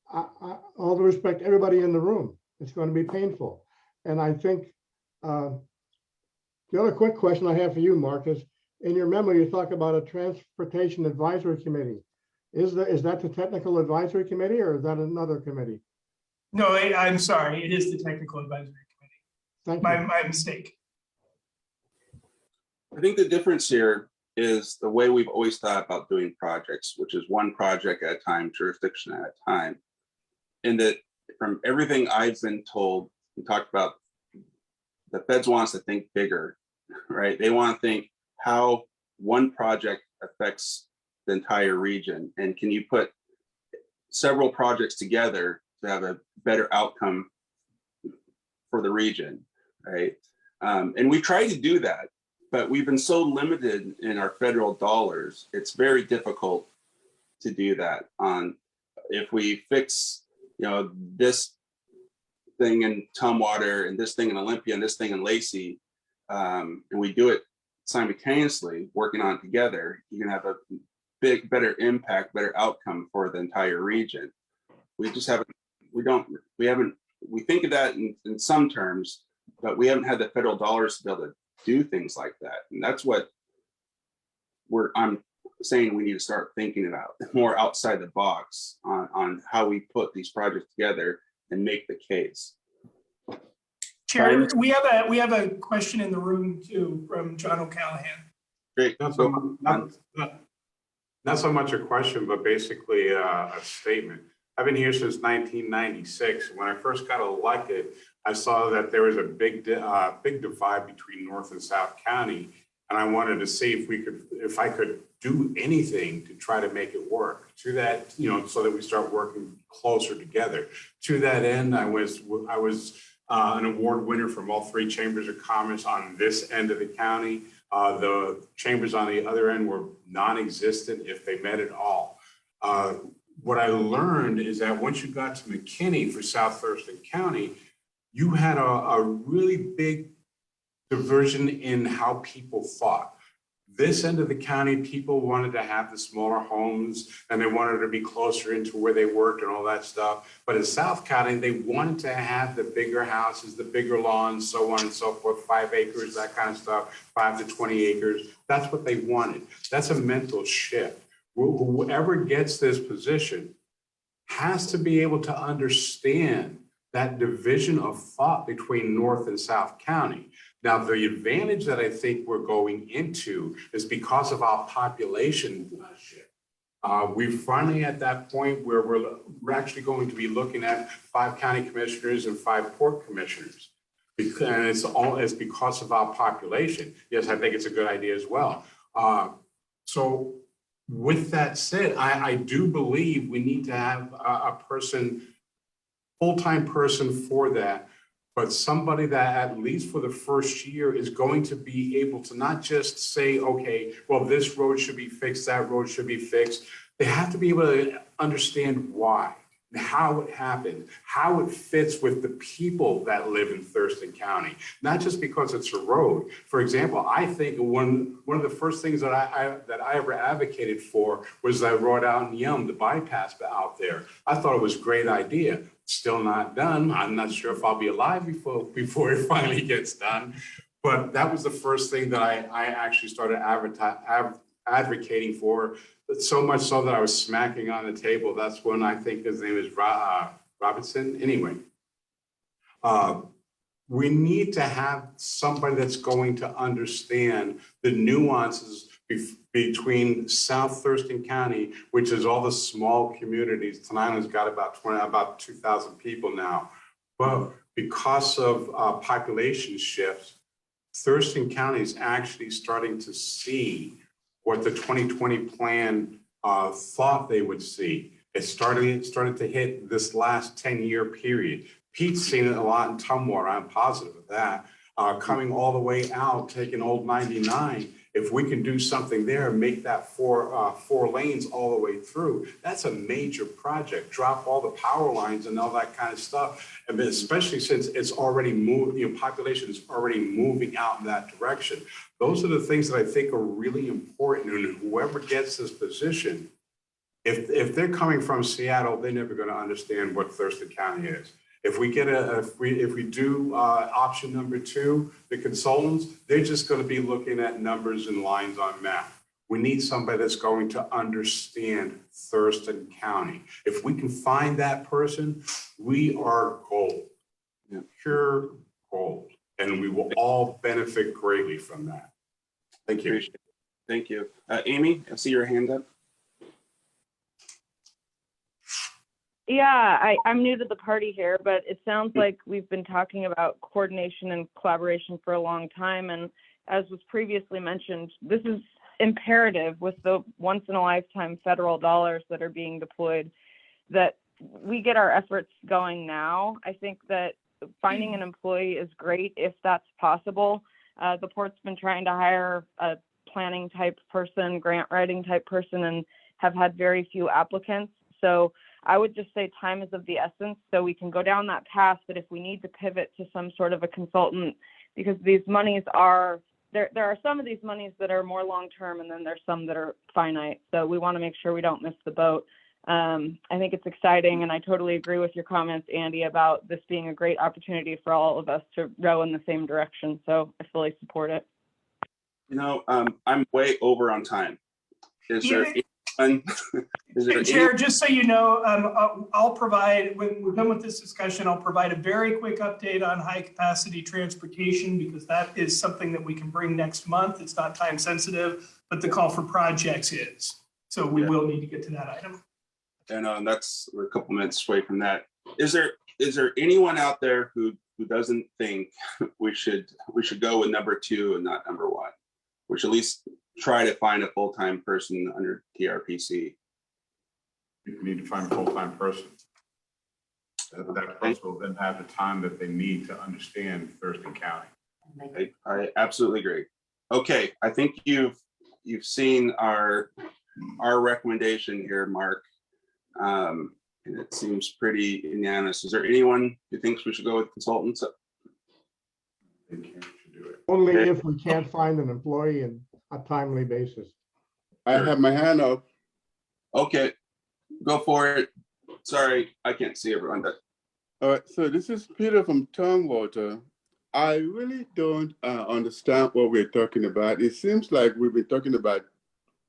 All due respect, everybody in the room, it's going to be painful. And I think the other quick question I have for you, Mark, is in your memo, you talk about a transportation advisory committee. Is that the technical advisory committee, or is that another committee? No, I'm sorry, it is the technical advisory committee. Thank you. My mistake. I think the difference here is the way we've always thought about doing projects, which is one project at a time, jurisdiction at a time. And that from everything I've been told, we talked about, the feds want us to think bigger, right? They want to think how one project affects the entire region. And can you put several projects together to have a better outcome for the region, right? And we try to do that, but we've been so limited in our federal dollars, it's very difficult to do that. If we fix, this thing in Tumwater and this thing in Olympia and this thing in Lacey, and we do it simultaneously, working on it together, you can have a better impact, better outcome for the entire region. We just haven't, we think of that in some terms, but we haven't had the federal dollars to be able to do things like that. And that's what I'm saying we need to start thinking about more outside the box on how we put these projects together and make the case. Chair, we have a question in the room too from John O'Callahan. Great. Not so much a question, but basically a statement. I've been here since 1996. When I first got elected, I saw that there was a big divide between North and South County, and I wanted to see if I could do anything to try to make it work. To that, so that we start working closer together. To that end, I was an award winner from all three chambers of commerce on this end of the county. The chambers on the other end were non-existent if they met at all. What I learned is that once you got to McKinney for South Thurston County, you had a really big diversion in how people thought. This end of the county, people wanted to have the smaller homes and they wanted to be closer into where they worked and all that stuff. But in South County, they wanted to have the bigger houses, the bigger lawns, so on and so forth, 5 acres, that kind of stuff, 5 to 20 acres. That's what they wanted. That's a mental shift. Whoever gets this position has to be able to understand that division of thought between North and South County. Now, the advantage that I think we're going into is because of our population shift. We're finally at that point where we're actually going to be looking at 5 county commissioners and 5 port commissioners. And it's because of our population. Yes, I think it's a good idea as well. So with that said, I do believe we need to have a person, full-time person for that, but somebody that at least for the first year is going to be able to not just say, okay, well, this road should be fixed, that road should be fixed. They have to be able to understand why, and how it happened, how it fits with the people that live in Thurston County, not just because it's a road. For example, I think one of the first things that I ever advocated for was that road out in Yelm, the bypass out there. I thought it was a great idea. Still not done. I'm not sure if I'll be alive before it finally gets done. But that was the first thing that I actually started advocating for. So much so that I was smacking on the table. That's when I think his name is Robinson. Anyway, we need to have somebody that's going to understand the nuances between South Thurston County, which is all the small communities. Tenina's got about 2,000 people now. But because of population shifts, Thurston County is actually starting to see what the 2020 plan thought they would see. It started to hit this last 10-year period. Pete's seen it a lot in Tumwater. I'm positive of that. Coming all the way out, taking old 99. If we can do something there and make that four lanes all the way through, that's a major project. Drop all the power lines and all that kind of stuff. And especially since it's already moved, population is already moving out in that direction. Those are the things that I think are really important. And whoever gets this position, if they're coming from Seattle, they're never going to understand what Thurston County is. If we get if we do option number 2, the consultants, they're just going to be looking at numbers and lines on map. We need somebody that's going to understand Thurston County. If we can find that person, we are gold, pure gold, and we will all benefit greatly from that. Thank you. Appreciate it. Thank you. Amy, I see your hand up. Yeah, I'm new to the party here, but it sounds like we've been talking about coordination and collaboration for a long time. And as was previously mentioned, this is imperative with the once in a lifetime federal dollars that are being deployed, that we get our efforts going now. I think that finding an employee is great if that's possible. The port's been trying to hire a planning type person, grant writing type person, and have had very few applicants. So I would just say time is of the essence, so we can go down that path. But if we need to pivot to some sort of a consultant, because these monies are, there are some of these monies that are more long-term, and then there's some that are finite. So we want to make sure we don't miss the boat. I think it's exciting, and I totally agree with your comments, Andy, about this being a great opportunity for all of us to row in the same direction. So I fully support it. I'm way over on time. Is there anyone? Chair, just so you know, I'll provide, when we're done with this discussion, I'll provide a very quick update on high capacity transportation, because that is something that we can bring next month. It's not time sensitive, but the call for projects is. So we will need to get to that item. And that's a couple minutes away from that. Is there anyone out there who doesn't think we should go with number 2 and not number 1? We should at least try to find a full-time person under TRPC. We need to find a full-time person. That person will then have the time that they need to understand Thurston County. I absolutely agree. Okay, I think you've seen our recommendation here, Mark. And it seems pretty unanimous. Is there anyone who thinks we should go with consultants? Only if we can't find an employee in a timely basis. I have my hand up. Okay, go for it. Sorry, I can't see everyone. But All right, so this is Peter from Tumwater. I really don't understand what we're talking about. It seems like we've been talking about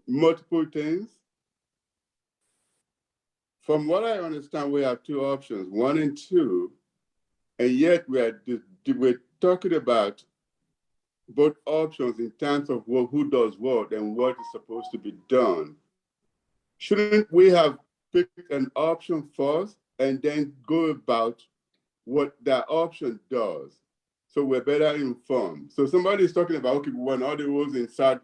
multiple things. From what I understand, we have 2 options, 1 and 2, and yet we're talking about both options in terms of who does what and what is supposed to be done. Shouldn't we have picked an option first and then go about what that option does, so we're better informed? So somebody is talking about, okay, we want all the roads in South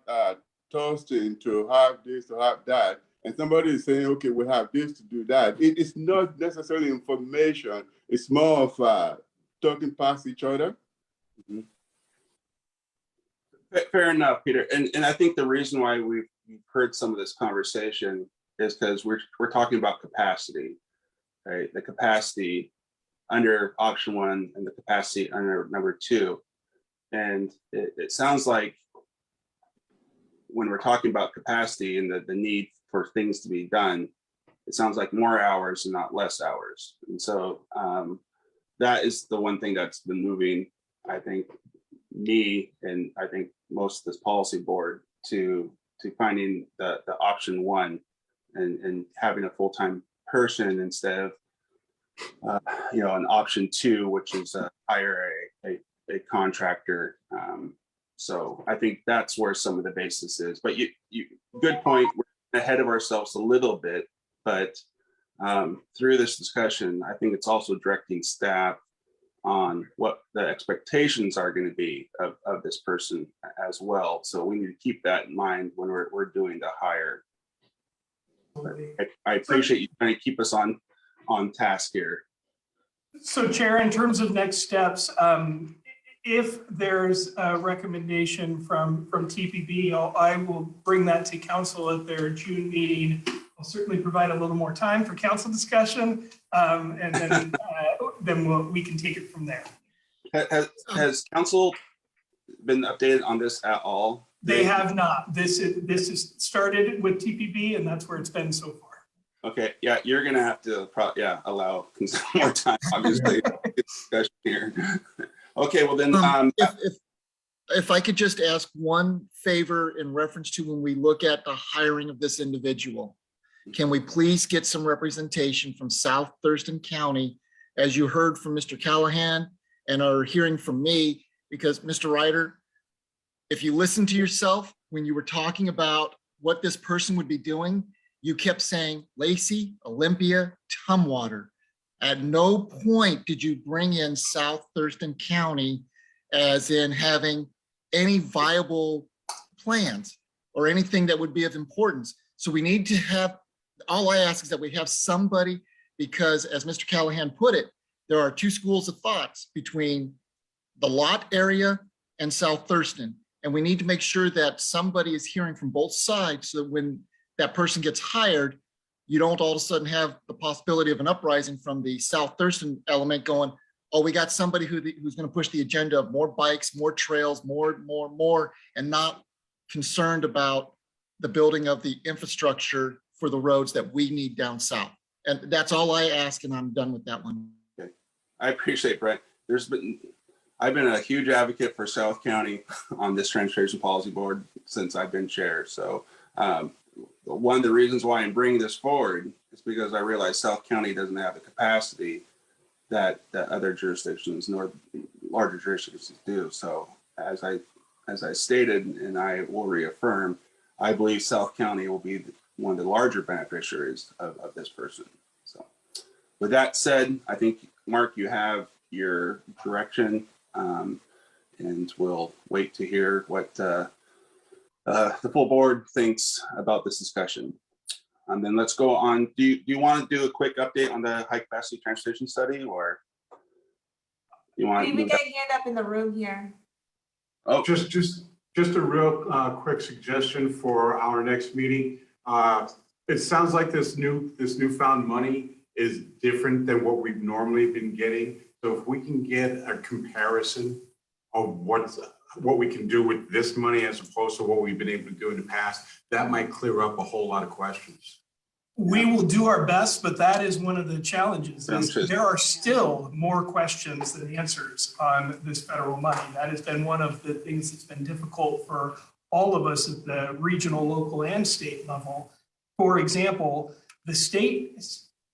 Thurston to have this, to have that, and somebody is saying, okay, we have this to do that. It is not necessarily information. It's more of talking past each other. Mhm. Fair enough, Peter. And I think the reason why we've heard some of this conversation is because we're talking about capacity, right? The capacity under option one and the capacity under number two. And it sounds like when we're talking about capacity and the need for things to be done, it sounds like more hours and not less hours. And so that is the one thing that's been moving, I think, me and I think most of this policy board to finding the option one and having a full-time person instead of an option two, which is hire a contractor. So I think that's where some of the basis is. But you good point. We're ahead of ourselves a little bit, but through this discussion, I think it's also directing staff on what the expectations are going to be of this person as well. So we need to keep that in mind when we're doing the hire. I appreciate you trying to keep us on task here. So Chair, in terms of next steps, if there's a recommendation from TPB, I will bring that to council at their June meeting. I'll certainly provide a little more time for council discussion, and then we can take it from there. Has council been updated on this at all? They have not. This is started with TPB, and that's where it's been so far. Okay, yeah, you're gonna have to allow some more time, obviously, discussion here. Okay, well then, if I could just ask one favor in reference to when we look at the hiring of this individual, can we please get some representation from South Thurston County, as you heard from Mr. Callahan and are hearing from me? Because Mr. Ryder, if you listen to yourself when you were talking about what this person would be doing, you kept saying Lacey, Olympia, Tumwater. At no point did you bring in South Thurston County as in having any viable plans or anything that would be of importance. So we need to have, all I ask is that we have somebody, because as Mr. Callahan put it, there are two schools of thoughts between the lot area and South Thurston. And we need to make sure that somebody is hearing from both sides so that when that person gets hired, you don't all of a sudden have the possibility of an uprising from the South Thurston element going, oh, we got somebody who's going to push the agenda of more bikes, more trails, more, and not concerned about the building of the infrastructure for the roads that we need down south. And that's all I ask, and I'm done with that one. Okay, I appreciate Brett. I've been a huge advocate for South County on this transportation policy board since I've been chair. So one of the reasons why I'm bringing this forward is because I realize South County doesn't have the capacity that other jurisdictions nor larger jurisdictions do. So as I stated, and I will reaffirm, I believe South County will be one of the larger beneficiaries of this person. So with that said, I think, Mark, you have your direction, and we'll wait to hear what the full board thinks about this discussion. And then let's go on. Do you want to do a quick update on the high capacity transportation study, or you want to? We got a hand up in the room here. Oh, Just a real quick suggestion for our next meeting. It sounds like this newfound money is different than what we've normally been getting. So if we can get a comparison of what we can do with this money as opposed to what we've been able to do in the past, that might clear up a whole lot of questions. We will do our best, but that is one of the challenges. There are still more questions than answers on this federal money. That has been one of the things that's been difficult for all of us at the regional, local, and state level. For example, the state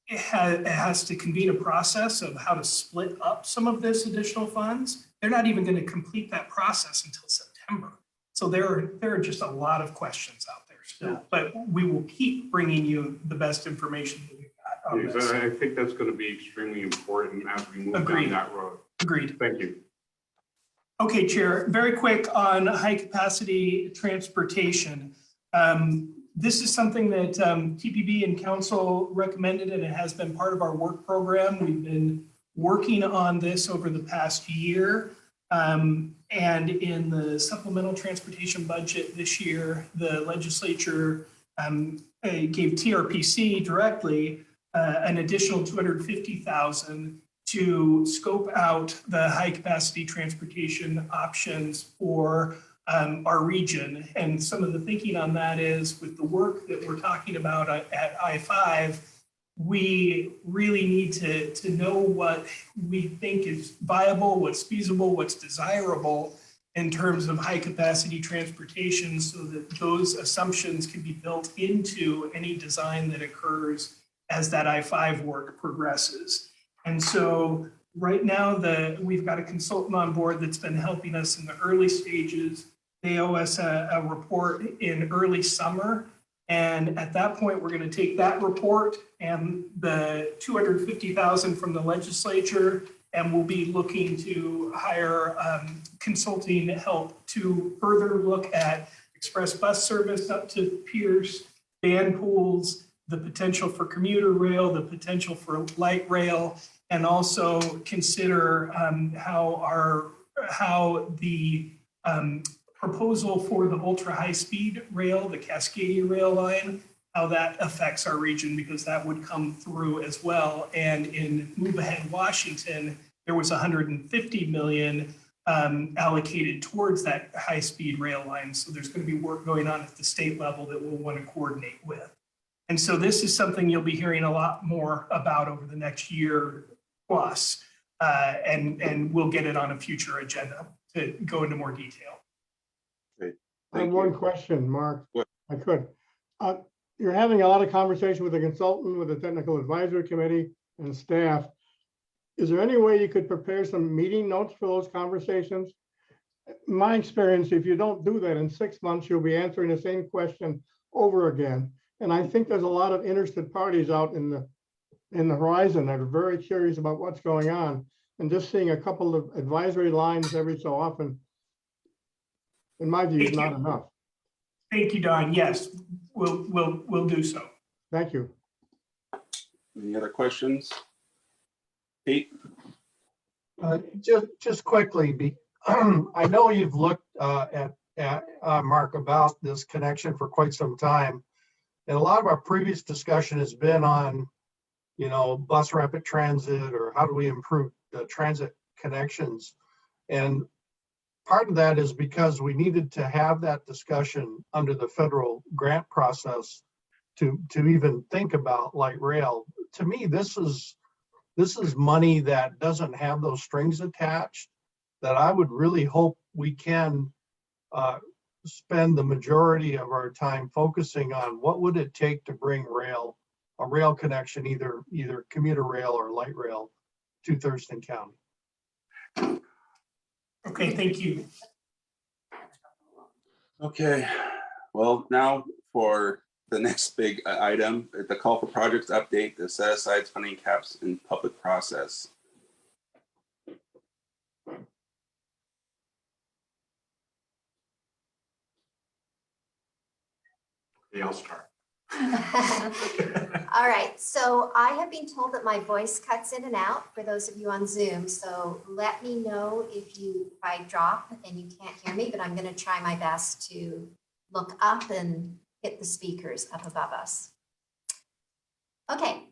has to convene a process of how to split up some of this additional funds. They're not even going to complete that process until September. September. So there are just a lot of questions out there still, but we will keep bringing you the best information that we've got on Yes, this. I think that's going to be extremely important as we move Agreed. down that road. Agreed. Thank you. Okay, Chair, very quick on high capacity transportation. This is something that TPB and council recommended, and it has been part of our work program. We've been working on this over the past year. And in the supplemental transportation budget this year, the legislature gave TRPC directly an additional $250,000 to scope out the high capacity transportation options for our region. And some of the thinking on that is with the work that we're talking about at I-5, we really need to know what we think is viable, what's feasible, what's desirable in terms of high capacity transportation so that those assumptions can be built into any design that occurs as that I-5 work progresses. And so right now we've got a consultant on board that's been helping us in the early stages. They owe us a report in early summer. And at that point, we're going to take that report and the $250,000 from the legislature, and we'll be looking to hire consulting help to further look at express bus service up to Pierce, van pools, the potential for commuter rail, the potential for light rail, and also consider how the proposal for the ultra high speed rail, the Cascadia rail line, how that affects our region, because that would come through as well. And in Move Ahead Washington, there was 150 million allocated towards that high speed rail line. So there's going to be work going on at the state level that we'll want to coordinate with. And so this is something you'll be hearing a lot more about over the next year plus, and we'll get it on a future agenda to go into more detail. Great. I have Thank one you. question, Mark. What? I could. You're having a lot of conversation with the consultant, with the technical advisory committee and staff. Is there any way you could prepare some meeting notes for those conversations? My experience, if you don't do that in 6 months, you'll be answering the same question over again. And I think there's a lot of interested parties out in the horizon that are very curious about what's going on. And just seeing a couple of advisory lines every so often, in my view, is not enough. Thank you, Don. Yes, we'll do so. Thank you. Any other questions? Pete? Just quickly, I know you've looked at Mark about this connection for quite some time. And a lot of our previous discussion has been on, bus rapid transit, or how do we improve the transit connections. And part of that is because we needed to have that discussion under the federal grant process to even think about light rail. To me, this is money that doesn't have those strings attached, that I would really hope we can spend the majority of our time focusing on what would it take to bring a rail connection, either commuter rail or light rail, to Thurston County. Okay, thank you. Okay, well, now for the next big item, the call for projects update, the set aside funding caps in public process. Yeah, I'll start. All right, so I have been told that my voice cuts in and out for those of you on Zoom. So let me know if I drop and you can't hear me, but I'm going to try my best to look up and hit the speakers up above us. Okay,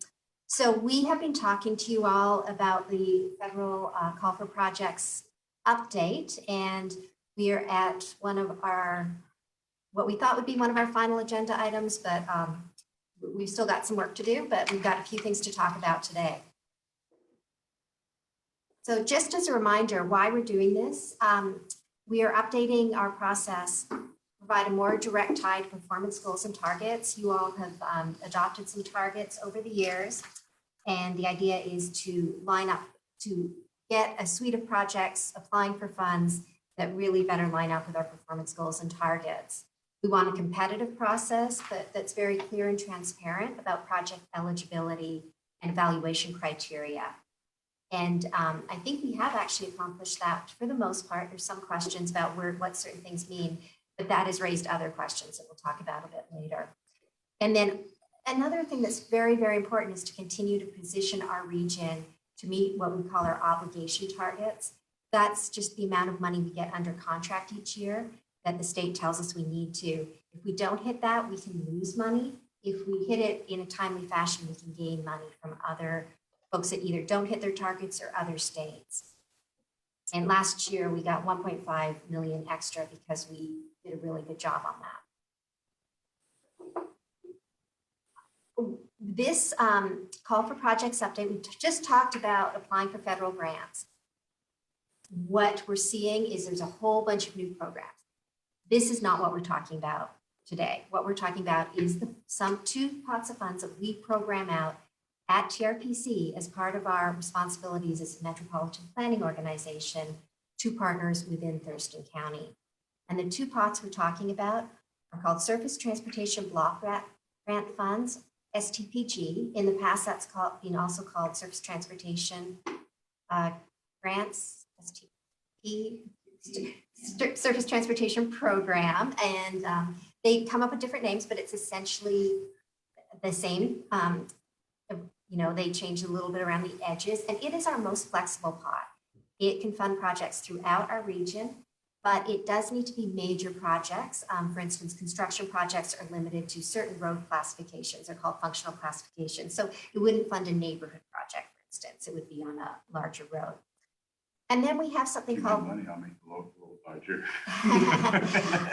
so we have been talking to you all about the federal call for projects update, and we are at one of what we thought would be one of our final agenda items, but we've still got some work to do, but we've got a few things to talk about today. So just as a reminder why we're doing this, we are updating our process, provide a more direct tie to performance goals and targets. You all have adopted some targets over the years, and the idea is to line up to get a suite of projects applying for funds that really better line up with our performance goals and targets. We want a competitive process that's very clear and transparent about project eligibility and evaluation criteria. And I think we have actually accomplished that for the most part. There's some questions about what certain things mean, but that has raised other questions that we'll talk about a bit later. And then another thing that's very, very important is to continue to position our region to meet what we call our obligation targets. That's just the amount of money we get under contract each year that the state tells us we need to. If we don't hit that, we can lose money. If we hit it in a timely fashion, we can gain money from other folks that either don't hit their targets or other states. And last year we got 1.5 million extra because we did a really good job on that. This call for projects update, we just talked about applying for federal grants. What we're seeing is there's a whole bunch of new programs. This is not what we're talking about today. What we're talking about is some 2 pots of funds that we program out at TRPC as part of our responsibilities as a metropolitan planning organization to partners within Thurston County. And the 2 pots we're talking about are called Surface Transportation Block Grant Funds, STPG. In the past, that's been also called Surface Transportation Grants, STP, Surface Transportation Program. And they come up with different names, but it's essentially the same. You know, they change a little bit around the edges, and it is our most flexible pot. It can fund projects throughout our region, but it does need to be major projects. For instance, construction projects are limited to certain road classifications. They're called functional classifications. So it wouldn't fund a neighborhood project, for instance. It would be on a larger road. And then we have something called money, I'll make the local larger.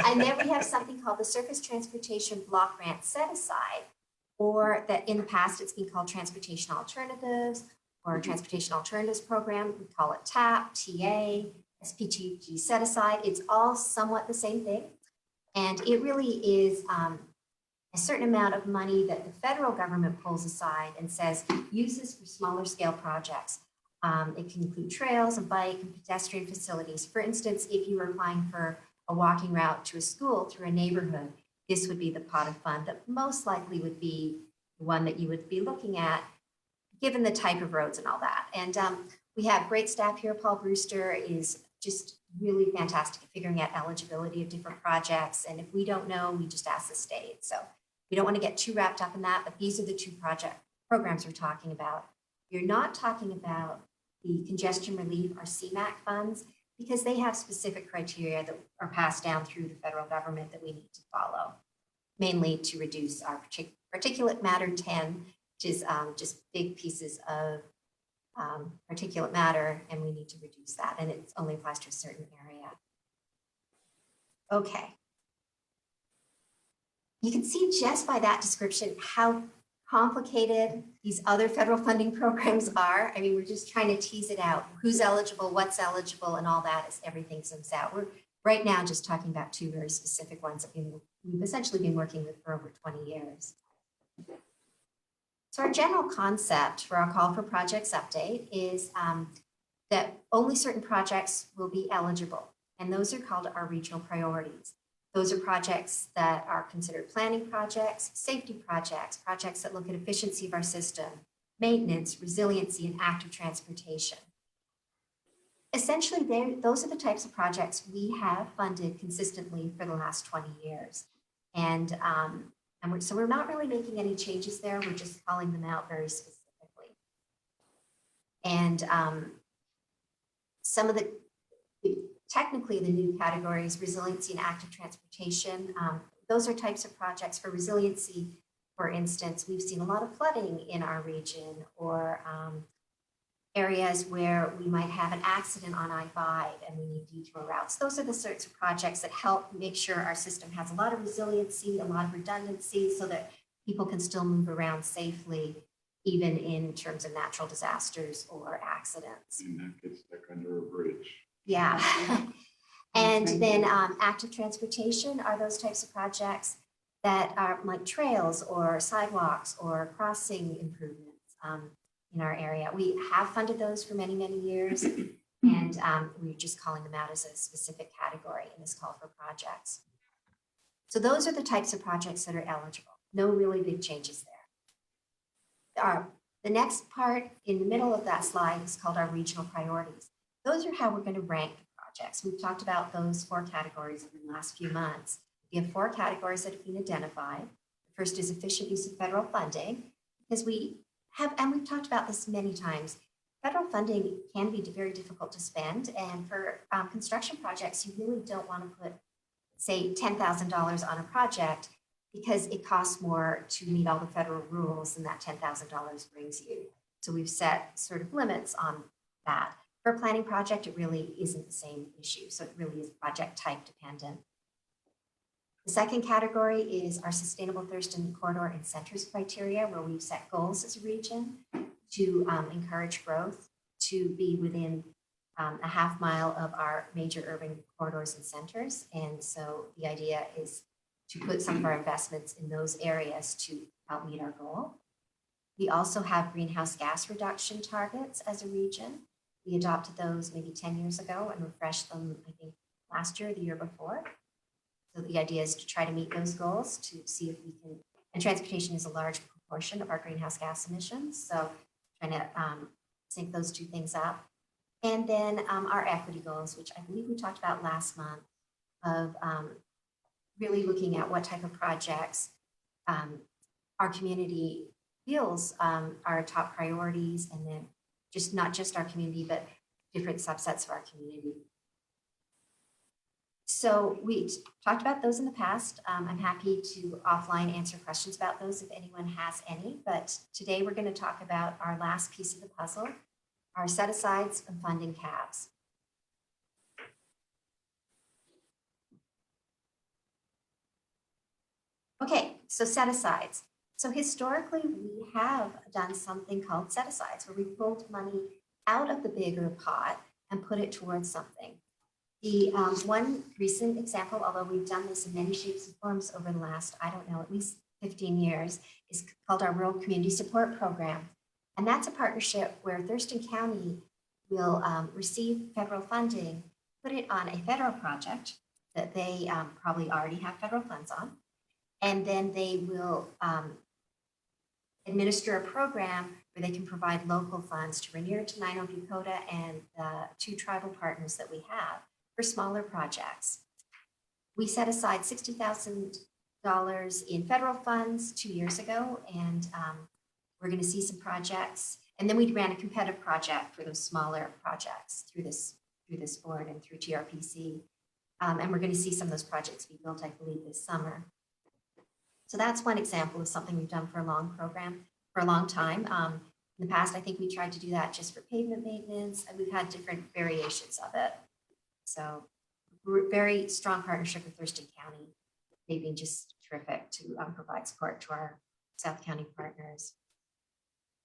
and then we have something called the Surface Transportation Block Grant Set Aside, or that in the past it's been called Transportation Alternatives or Transportation Alternatives Program. We call it TAP, TA, SPTG Set Aside. It's all somewhat the same thing. And it really is a certain amount of money that the federal government pulls aside and says, use this for smaller scale projects. It can include trails and bike and pedestrian facilities. For instance, if you were applying for a walking route to a school through a neighborhood, this would be the pot of fund that most likely would be the one that you would be looking at, given the type of roads and all that. And we have great staff here. Paul Brewster is just really fantastic at figuring out eligibility of different projects. And if we don't know, we just ask the state. So we don't want to get too wrapped up in that, but these are the 2 programs we're talking about. You're not talking about the congestion relief or CMAQ funds, because they have specific criteria that are passed down through the federal government that we need to follow, mainly to reduce our particulate matter 10, which is just big pieces of particulate matter, and we need to reduce that, and it only applies to a certain area. Okay. You can see just by that description how complicated these other federal funding programs are. I mean, we're just trying to tease it out. Who's eligible, what's eligible, and all that as everything zooms out. We're right now just talking about 2 very specific ones that we've essentially been working with for over 20 years. So our general concept for our call for projects update is that only certain projects will be eligible, and those are called our regional priorities. Those are projects that are considered planning projects, safety projects, projects that look at efficiency of our system, maintenance, resiliency, and active transportation. Essentially, those are the types of projects we have funded consistently for the last 20 years. And so we're not really making any changes there. We're just calling them out very specifically. And some of technically the new categories, resiliency and active transportation, those are types of projects. For resiliency, for instance, we've seen a lot of flooding in our region, or areas where we might have an accident on I-5 and we need detour routes. Those are the sorts of projects that help make sure our system has a lot of resiliency, a lot of redundancy, so that people can still move around safely, even in terms of natural disasters or accidents. And that gets stuck under a bridge. Yeah. And then active transportation are those types of projects that are like trails or sidewalks or crossing improvements in our area. We have funded those for many, many years. And we're just calling them out as a specific category in this call for projects. So those are the types of projects that are eligible. No really big changes there. The next part in the middle of that slide is called our regional priorities. Those are how we're going to rank the projects. We've talked about those 4 categories in the last few months. We have 4 categories that have been identified. The first is efficient use of federal funding, because we have, and we've talked about this many times, federal funding can be very difficult to spend. And for construction projects, you really don't want to put, say, $10,000 on a project because it costs more to meet all the federal rules than that $10,000 brings you. So we've set sort of limits on that. For a planning project, it really isn't the same issue. So it really is project type dependent. The second category is our sustainable Thurston corridor and centers criteria, where we've set goals as a region to encourage growth, to be within a half mile of our major urban corridors and centers. And so the idea is to put some of our investments in those areas to help meet our goal. We also have greenhouse gas reduction targets as a region. We adopted those maybe 10 years ago and refreshed them, I think, last year or the year before. So the idea is to try to meet those goals, to see if we can, and transportation is a large proportion of our greenhouse gas emissions. So trying to sync those 2 things up. And then our equity goals, which I believe we talked about last month, of really looking at what type of projects our community feels are top priorities, and then just not just our community, but different subsets of our community. So we talked about those in the past. I'm happy to offline answer questions about those if anyone has any, but today we're going to talk about our last piece of the puzzle, our set-asides and funding caps. Okay, so set-asides. So historically, we have done something called set-asides, where we pulled money out of the bigger pot and put it towards something. The one recent example, although we've done this in many shapes and forms over the last, I don't know, at least 15 years, is called our Rural Community Support Program. And that's a partnership where Thurston County will receive federal funding, put it on a federal project that they probably already have federal funds on, and then they will administer a program where they can provide local funds to Rainier, Tenino, Bucota, and the 2 tribal partners that we have for smaller projects. We set aside $60,000 in federal funds 2 years ago, and we're going to see some projects. And then we ran a competitive project for those smaller projects through this board and through TRPC. And we're going to see some of those projects be built, I believe, this summer. So that's one example of something we've done for a long time. In the past, I think we tried to do that just for pavement maintenance, and we've had different variations of it. So very strong partnership with Thurston County. They've been just terrific to provide support to our South County partners.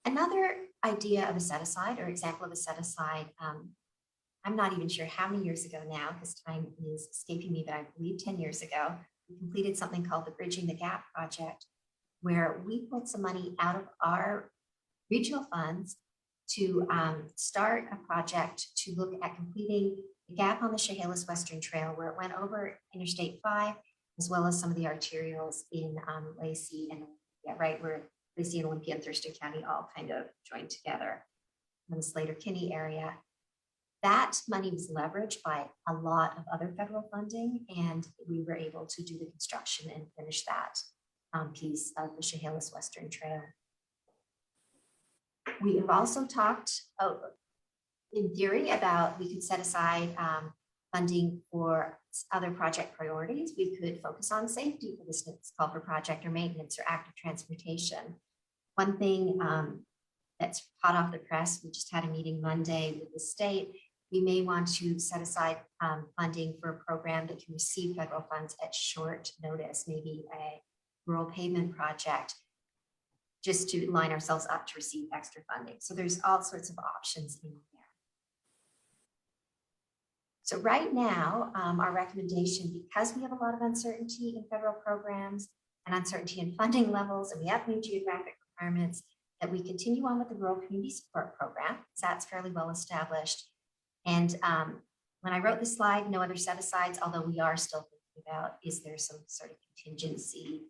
Another idea of a set-aside or example of a set-aside, I'm not even sure how many years ago now, because time is escaping me, but I believe 10 years ago, we completed something called the Bridging the Gap project, where we pulled some money out of our regional funds to start a project to look at completing the gap on the Chehalis Western Trail, where it went over Interstate 5, as well as some of the arterials in Lacey and right where Lacey and Olympia and Thurston County all kind of joined together in the Slater-Kinney area. That money was leveraged by a lot of other federal funding, and we were able to do the construction and finish that piece of the Chehalis Western Trail. We have also talked in theory about we could set aside funding for other project priorities. We could focus on safety for this call for project or maintenance or active transportation. One thing that's hot off the press, we just had a meeting Monday with the state. We may want to set aside funding for a program that can receive federal funds at short notice, maybe a rural pavement project, just to line ourselves up to receive extra funding. So there's all sorts of options in there. So right now, our recommendation, because we have a lot of uncertainty in federal programs and uncertainty in funding levels, and we have new geographic requirements, that we continue on with the Rural Community Support Program, because that's fairly well established. And when I wrote this slide, no other set asides, although we are still thinking about, is there some sort of contingency,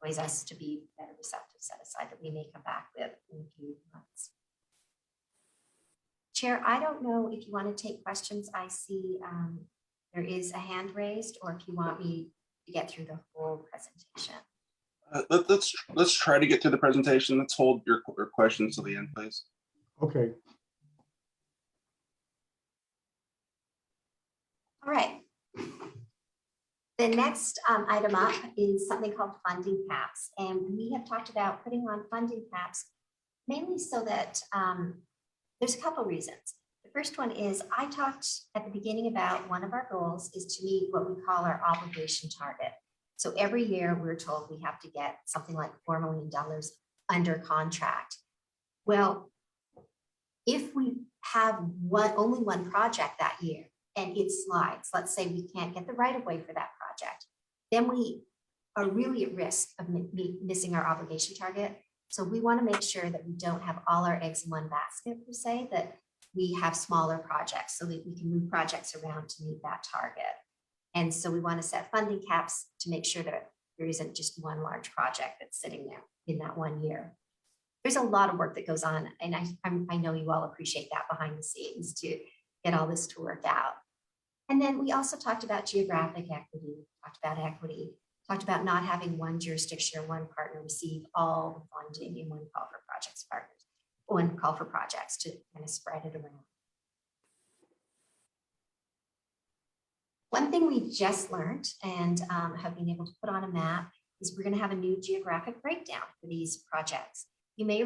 ways us to be better receptive set aside that we may come back with in a few months. Chair, I don't know if you want to take questions. I see there is a hand raised, or if you want me to get through the whole presentation. Let's try to get through the presentation. Let's hold your questions till the end, please. Okay. All right. The next item up is something called funding caps. And we have talked about putting on funding caps mainly so that there's a couple reasons. The first one is I talked at the beginning about one of our goals is to meet what we call our obligation target. So every year we're told we have to get something like $4 million under contract. Well, if we have only one project that year and it slides, let's say we can't get the right of way for that project, then we are really at risk of missing our obligation target. So we want to make sure that we don't have all our eggs in one basket per se, that we have smaller projects so that we can move projects around to meet that target. And so we want to set funding caps to make sure that there isn't just one large project that's sitting there in that 1 year. There's a lot of work that goes on, and I know you all appreciate that behind the scenes to get all this to work out. And then we also talked about geographic equity, talked about not having one jurisdiction or one partner receive all the funding in one call for projects partners, one call for projects to kind of spread it around. One thing we just learned and have been able to put on a map is we're going to have a new geographic breakdown for these projects. You may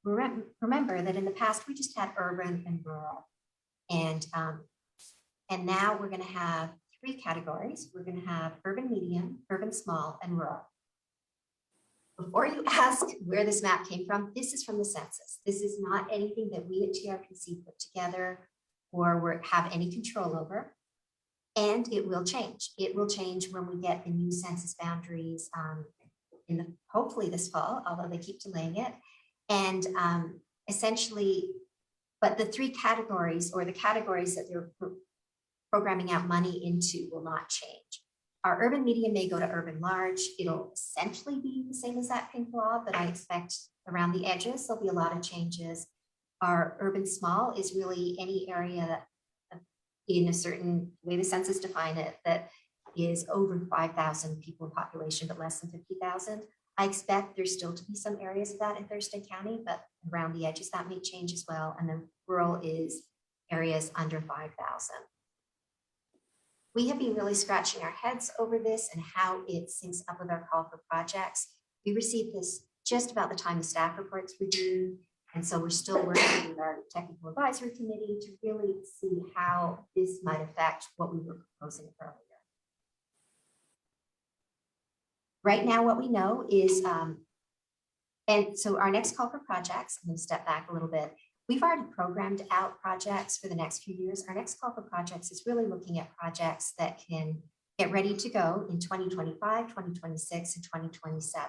remember that in the past we just had urban and rural, and now we're going to have 3 categories. We're going to have urban medium, urban small, and rural. Before you ask where this map came from, this is from the census. This is not anything that we at TRPC put together or have any control over. And it will change. It will change when we get the new census boundaries hopefully this fall, although they keep delaying it. And essentially, but the 3 categories, or the categories that they're programming out money into, will not change. Our urban medium may go to urban large. It'll essentially be the same as that pink blob, but I expect around the edges there'll be a lot of changes. Our urban small is really any area that, in a certain way the census define it, that is over 5,000 people in population, but less than 50,000. I expect there's still to be some areas of that in Thurston County, but around the edges that may change as well. And then rural is areas under 5,000. We have been really scratching our heads over this and how it syncs up with our call for projects. We received this just about the time the staff reports were due. And so we're still working with our technical advisory committee to really see how this might affect what we were proposing earlier. Right now, what we know is, and so our next call for projects, I'm going to step back a little bit. We've already programmed out projects for the next few years. Our next call for projects is really looking at projects that can get ready to go in 2025, 2026, and 2027.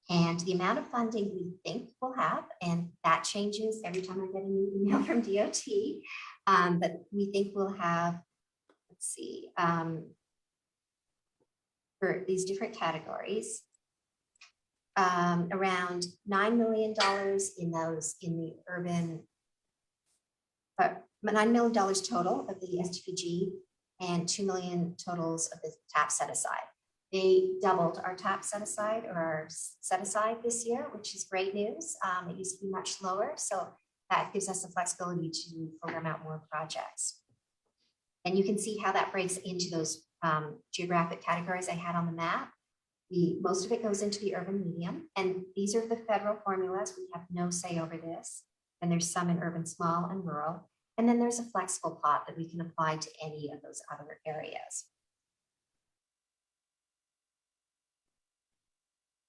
And the amount of funding we think we'll have, and that changes every time I get a new email from DOT, but we think we'll have, let's see, for these different categories, around $9 million in the urban, $9 million total of the STPG and $2 million totals of the TAP set aside. They doubled our TAP set aside, or our set aside this year, which is great news. It used to be much lower, so that gives us the flexibility to program out more projects. And you can see how that breaks into those geographic categories I had on the map. Most of it goes into the urban medium, and these are the federal formulas. We have no say over this. And there's some in urban small and rural. And then there's a flexible plot that we can apply to any of those other areas.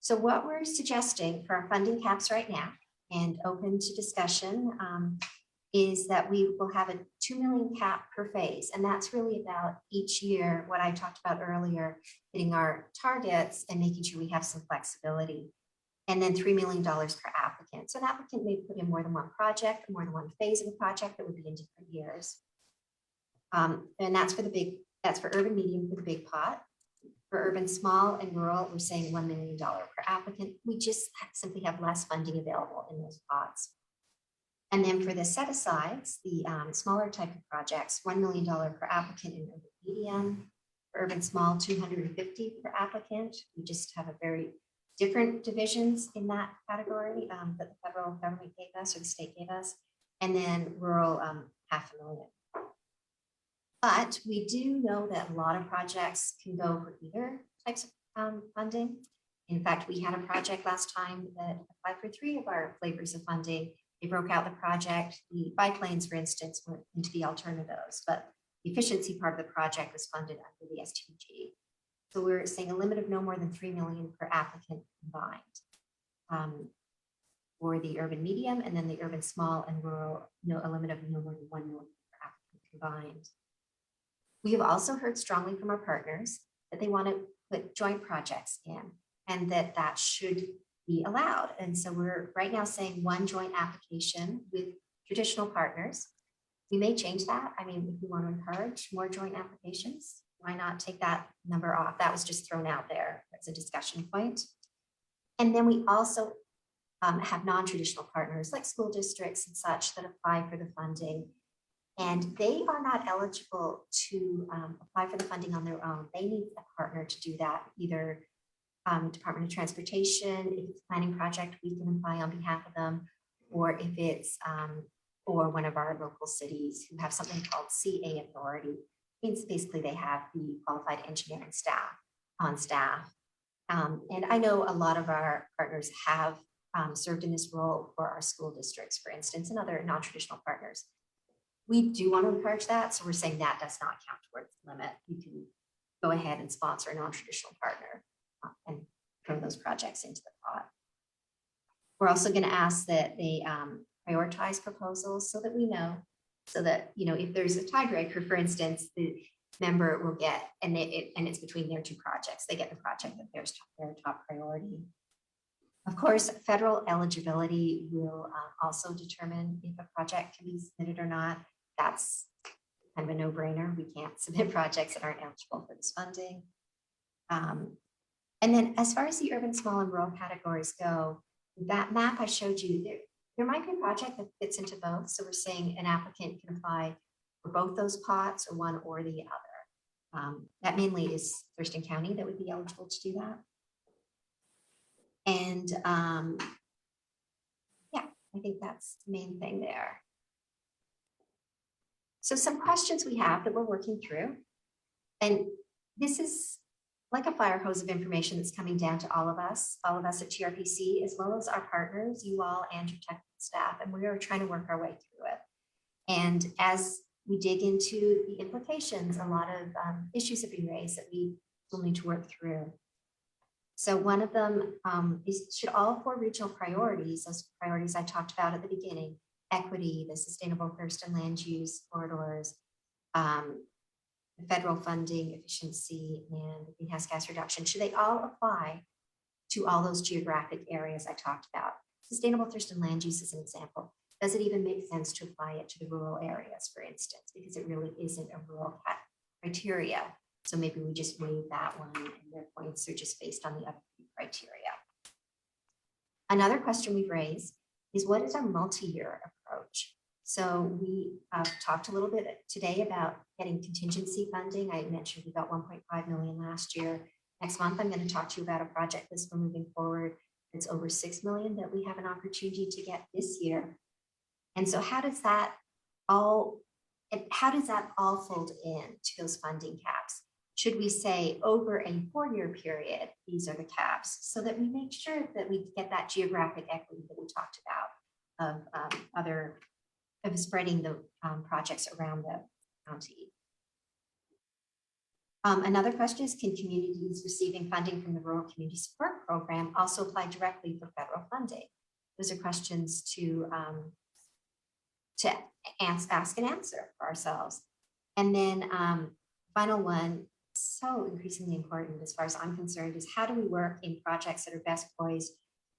So what we're suggesting for our funding caps right now, and open to discussion, is that we will have a $2 million cap per phase. And that's really about each year, what I talked about earlier, hitting our targets and making sure we have some flexibility. And then $3 million per applicant. So an applicant may put in more than one project, or more than one phase of a project that would be in different years. And that's for that's for urban medium for the big pot. For urban small and rural, we're saying $1 million per applicant. We just simply have less funding available in those pots. And then for the set asides, the smaller type of projects, $1 million per applicant in urban medium. For urban small, $250 per applicant. We just have a very different divisions in that category that the federal government gave us or the state gave us. And then rural, $500,000. But we do know that a lot of projects can go for either types of funding. In fact, we had a project last time that applied for 3 of our flavors of funding. They broke out the project. The bike lanes, for instance, went into the alternatives, but the efficiency part of the project was funded under the STG. So we're saying a limit of no more than $3 million per applicant combined for the urban medium, and then the urban small and rural, a limit of no more than $1 million per applicant combined. We have also heard strongly from our partners that they want to put joint projects in and that should be allowed. And so we're right now saying 1 joint application with traditional partners. We may change that. I mean, if we want to encourage more joint applications, why not take that number off? That was just thrown out there as a discussion point. And then we also have non-traditional partners like school districts and such that apply for the funding. And they are not eligible to apply for the funding on their own. They need a partner to do that, either Department of Transportation. If it's a planning project, we can apply on behalf of them, or if it's or one of our local cities who have something called CA authority. It means basically they have the qualified engineering staff on staff. And I know a lot of our partners have served in this role for our school districts, for instance, and other non-traditional partners. We do want to encourage that. So we're saying that does not count towards the limit. You can go ahead and sponsor a non-traditional partner and throw those projects into the pot. We're also going to ask that they prioritize proposals so that we know, so that, if there's a tiebreaker, for instance, the member will get, and it's between their 2 projects, they get the project that their top priority. Of course, federal eligibility will also determine if a project can be submitted or not. That's kind of a no-brainer. We can't submit projects that aren't eligible for this funding. And then as far as the urban, small, and rural categories go, that map I showed you, there might be a project that fits into both. So we're saying an applicant can apply for both those pots or one or the other. That mainly is Thurston County that would be eligible to do that. And yeah, I think that's the main thing there. So some questions we have that we're working through, and this is like a fire hose of information that's coming down to all of us at TRPC, as well as our partners, you all, and your technical staff, and we are trying to work our way through it. And as we dig into the implications, a lot of issues have been raised that we will need to work through. So one of them is, should all 4 regional priorities, those priorities I talked about at the beginning, equity, the sustainable Thurston land use corridors, the federal funding, efficiency, and greenhouse gas reduction, should they all apply to all those geographic areas I talked about? Sustainable Thurston land use is an example. Does it even make sense to apply it to the rural areas, for instance, because it really isn't a rural criteria? So maybe we just waive that one and their points are just based on the other 3 criteria. Another question we've raised is, what is our multi-year approach? So we talked a little bit today about getting contingency funding. I mentioned we got 1.5 million last year. Next month, I'm going to talk to you about a project that's for moving forward. It's over 6 million that we have an opportunity to get this year. And so how does that all fold in to those funding caps? Should we say over a 4-year period, these are the caps, so that we make sure that we get that geographic equity that we talked about of spreading the projects around the county? Another question is, can communities receiving funding from the Rural Community Support Program also apply directly for federal funding? Those are questions to ask and answer for ourselves. And then final one, so increasingly important as far as I'm concerned, is how do we work in projects that are best poised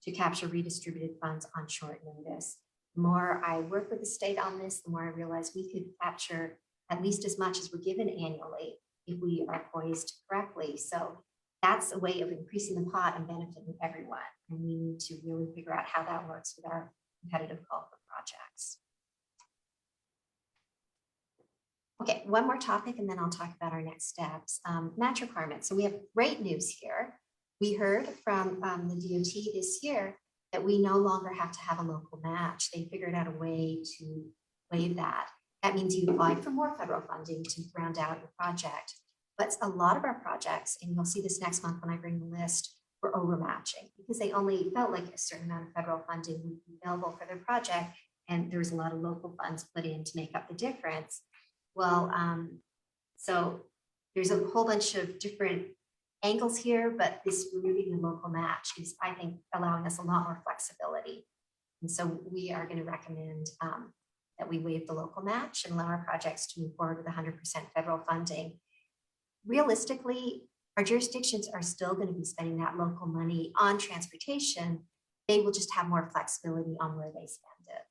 to capture redistributed funds on short notice? The more I work with the state on this, the more I realize we could capture at least as much as we're given annually if we are poised correctly. So that's a way of increasing the pot and benefiting everyone. And we need to really figure out how that works with our competitive call for projects. Okay, one more topic and then I'll talk about our next steps. Match requirements. So we have great news here. We heard from the DOT this year that we no longer have to have a local match. They figured out a way to waive that. That means you apply for more federal funding to round out your project. But a lot of our projects, and you'll see this next month when I bring the list, were overmatching because they only felt like a certain amount of federal funding would be available for their project. And there was a lot of local funds put in to make up the difference. Well, so there's a whole bunch of different angles here, but this removing the local match is, I think, allowing us a lot more flexibility. And so we are going to recommend that we waive the local match and allow our projects to move forward with 100% federal funding. Realistically, our jurisdictions are still going to be spending that local money on transportation. They will just have more flexibility on where they spend it.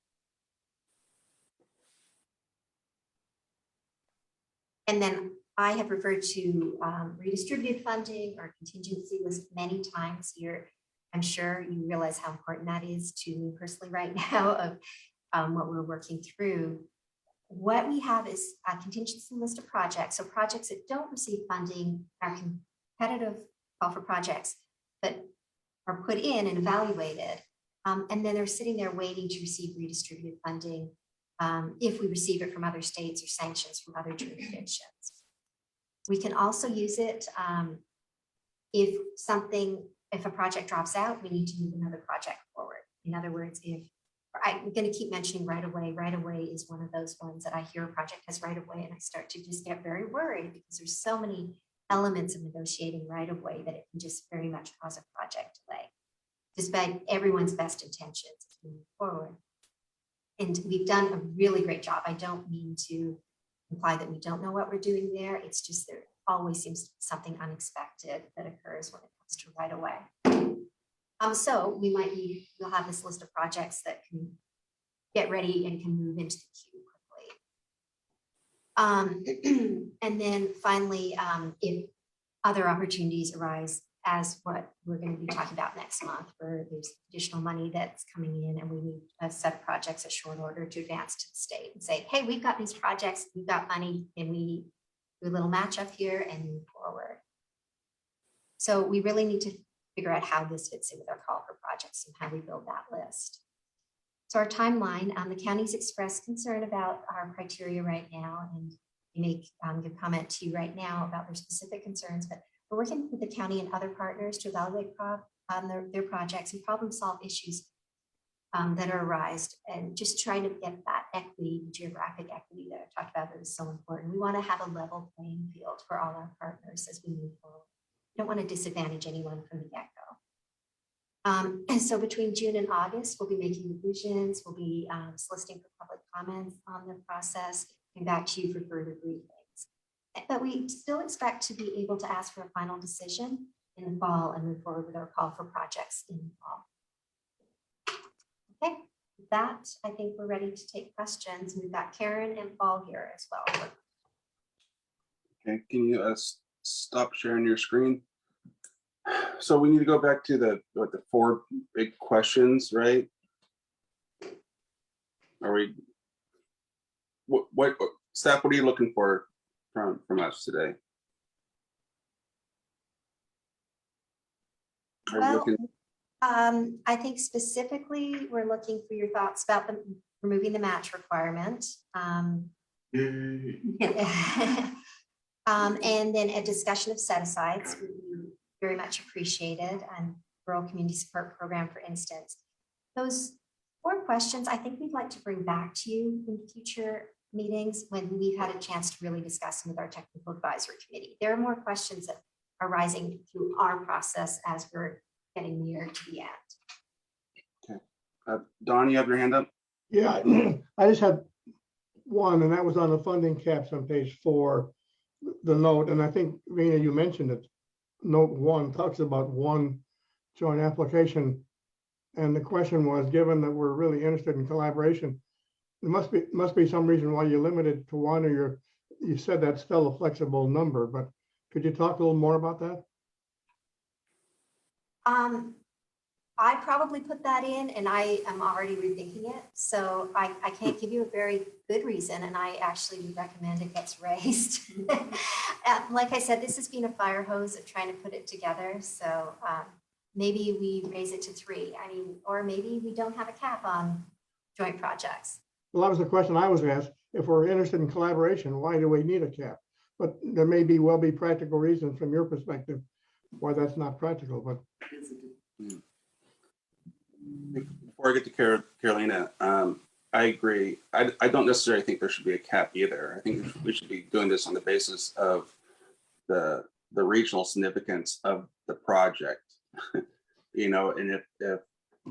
And then I have referred to redistributed funding or contingency list many times here. I'm sure you realize how important that is to me personally right now of what we're working through. What we have is a contingency list of projects. So projects that don't receive funding are competitive call for projects, but are put in and evaluated. And then they're sitting there waiting to receive redistributed funding if we receive it from other states or sanctions from other jurisdictions. We can also use it if a project drops out, we need to move another project forward. In other words, if I'm going to keep mentioning right away. Right away is one of those ones that I hear a project has right away, and I start to just get very worried because there's so many elements of negotiating right away that it can just very much cause a project delay, despite everyone's best intentions as we move forward. And we've done a really great job. I don't mean to imply that we don't know what we're doing there. It's just there always seems to be something unexpected that occurs when it comes to right away. So we'll have this list of projects that can get ready and can move into the queue quickly. And then finally, if other opportunities arise as what we're going to be talking about next month, where there's additional money that's coming in and we need a set of projects at short order to advance to the state and say, hey, we've got these projects, we've got money, and we do a little match up here and move forward. So we really need to figure out how this fits in with our call for projects and how we build that list. So our timeline, the county's expressed concern about our criteria right now, and we make give comment to you right now about their specific concerns, but we're working with the county and other partners to evaluate their projects and problem solve issues that are arised, and just trying to get that equity, geographic equity that I talked about that is so important. We want to have a level playing field for all our partners as we move forward. We don't want to disadvantage anyone from the get-go. And so between June and August, we'll be making revisions, we'll be soliciting for public comments on the process, and back to you for further briefings. But we still expect to be able to ask for a final decision in the fall and move forward with our call for projects in the fall. Okay, with that, I think we're ready to take questions. We've got Karen and Paul here as well. Okay, can you stop sharing your screen? So we need to go back to the 4 big questions, right? Are we? What staff? What are you looking for from us today? Well, I think specifically we're looking for your thoughts about removing the match requirement. And then a discussion of set-asides would be very much appreciated, and Rural Community Support Program, for instance. Those 4 questions I think we'd like to bring back to you in future meetings when we've had a chance to really discuss them with our technical advisory committee. There are more questions that are rising through our process as we're getting near to the end. Okay, Don, you have your hand up? Yeah, I just had one, and that was on the funding caps on page 4, the note, and I think, Rena, you mentioned it. Note 1 talks about one joint application. And the question was, given that we're really interested in collaboration, there must be some reason why you're limited to one, or you said that's still a flexible number, but could you talk a little more about that? I probably put that in and I am already rethinking it. So I can't give you a very good reason and I actually would recommend it gets raised. Like I said, this has been a fire hose of trying to put it together. So maybe we raise it to 3. I mean, or maybe we don't have a cap on joint projects. Well, that was the question I was asked. If we're interested in collaboration, why do we need a cap? But there may be well be practical reasons from your perspective why that's not practical, but. Before I get to Carolina, I agree. I don't necessarily think there should be a cap either. I think we should be doing this on the basis of the regional significance of the project. You know, and if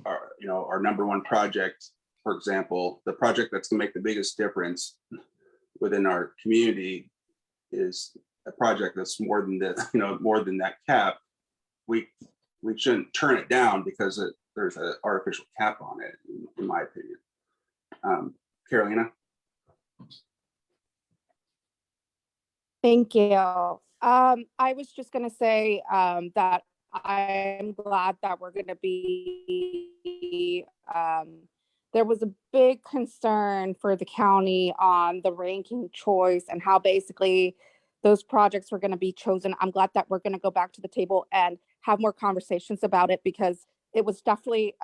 our, you know, our number one project, for example, the project that's gonna make the biggest difference within our community is a project that's more than the, you know, more than that cap, we shouldn't turn it down because there's an artificial cap on it, in my opinion. Carolina? Thank you. I was just going to say that I'm glad that we're going to be, there was a big concern for the county on the ranking choice and how basically those projects were going to be chosen. I'm glad that we're going to go back to the table and have more conversations about it because it was definitely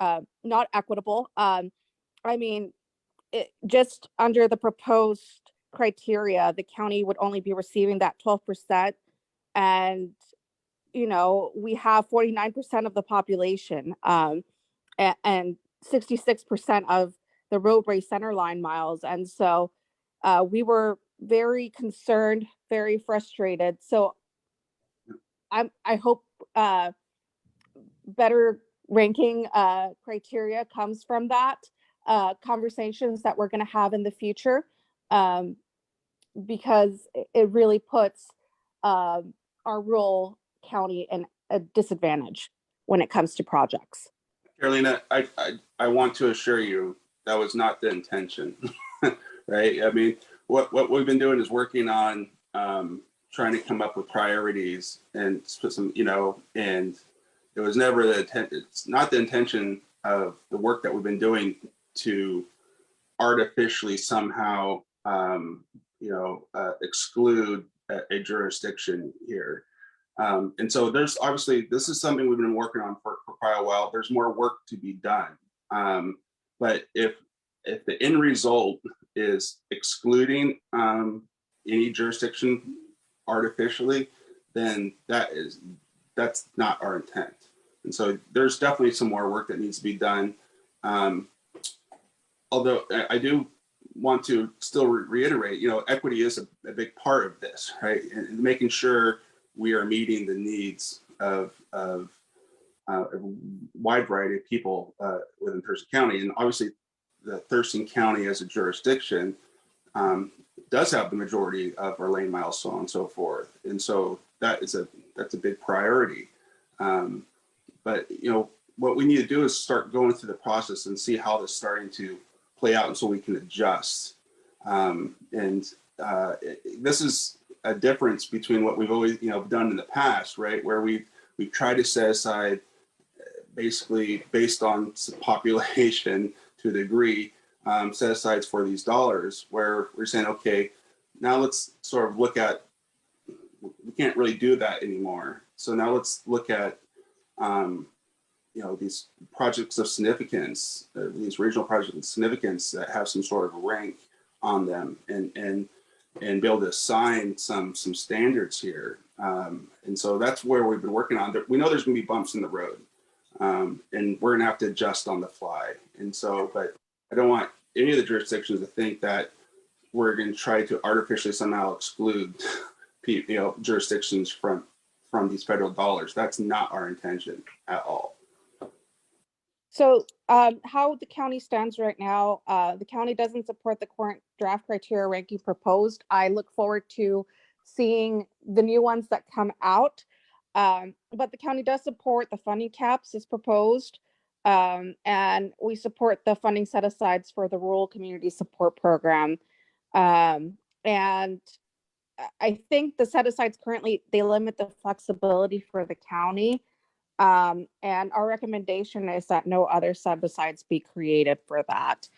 not equitable. I mean, just under the proposed criteria, the county would only be receiving that 12%. And, you know, we have 49% of the population and 66% of the roadway centerline miles. And so we were very concerned, very frustrated. So I hope better ranking criteria comes from that conversations that we're going to have in the future because it really puts our rural county in a disadvantage when it comes to projects. Carolina, I want to assure you that was not the intention, right? I mean, what we've been doing is working on trying to come up with priorities and put some, you know, and it was never the intent. It's not the intention of the work that we've been doing to artificially somehow, you know, exclude a jurisdiction here. And so there's obviously, this is something we've been working on for quite a while. There's more work to be done. But if the end result is excluding any jurisdiction artificially, then that's not our intent. And so there's definitely some more work that needs to be done. Although I do want to still reiterate, you know, equity is a big part of this, right? And making sure we are meeting the needs of a wide variety of people within Thurston County. And obviously the Thurston County as a jurisdiction does have the majority of our lane miles, so on and so forth. And so that's a big priority. But, you know, what we need to do is start going through the process and see how this is starting to play out and so we can adjust. This is a difference between what we've always, you know, done in the past, right? Where we've tried to set aside basically based on population to a degree, set asides for these dollars where we're saying, okay, now let's sort of look at, we can't really do that anymore. So now let's look at, you know, these projects of significance, these regional projects of significance that have some sort of rank on them and be able to assign some standards here. And so that's where we've been working on. We know there's gonna be bumps in the road and we're gonna have to adjust on the fly. And so, but I don't want any of the jurisdictions to think that we're gonna try to artificially somehow exclude you know, jurisdictions from these federal dollars. That's not our intention at all. So how the county stands right now, the county doesn't support the current draft criteria ranking proposed. I look forward to seeing the new ones that come out. But the county does support the funding caps as proposed. And we support the funding set asides for the rural community support program. And I think the set asides currently, they limit the flexibility for the county. And our recommendation is that no other set asides be created for that.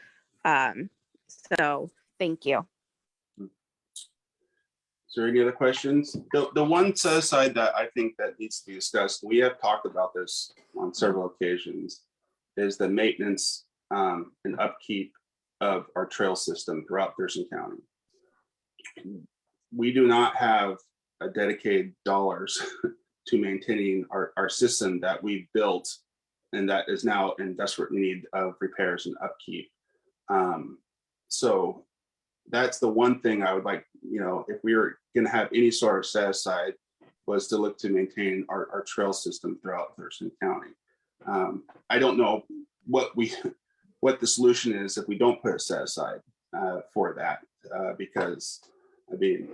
So thank you. Is there any other questions? The one set aside that I think that needs to be discussed, we have talked about this on several occasions, is the maintenance and upkeep of our trail system throughout Thurston County. We do not have a dedicated dollars to maintaining our system that we built and that is now in desperate need of repairs and upkeep. So that's the one thing I would like, if we were going to have any sort of set aside, was to look to maintain our trail system throughout Thurston County. I don't know what the solution is if we don't put a set aside for that, because I mean,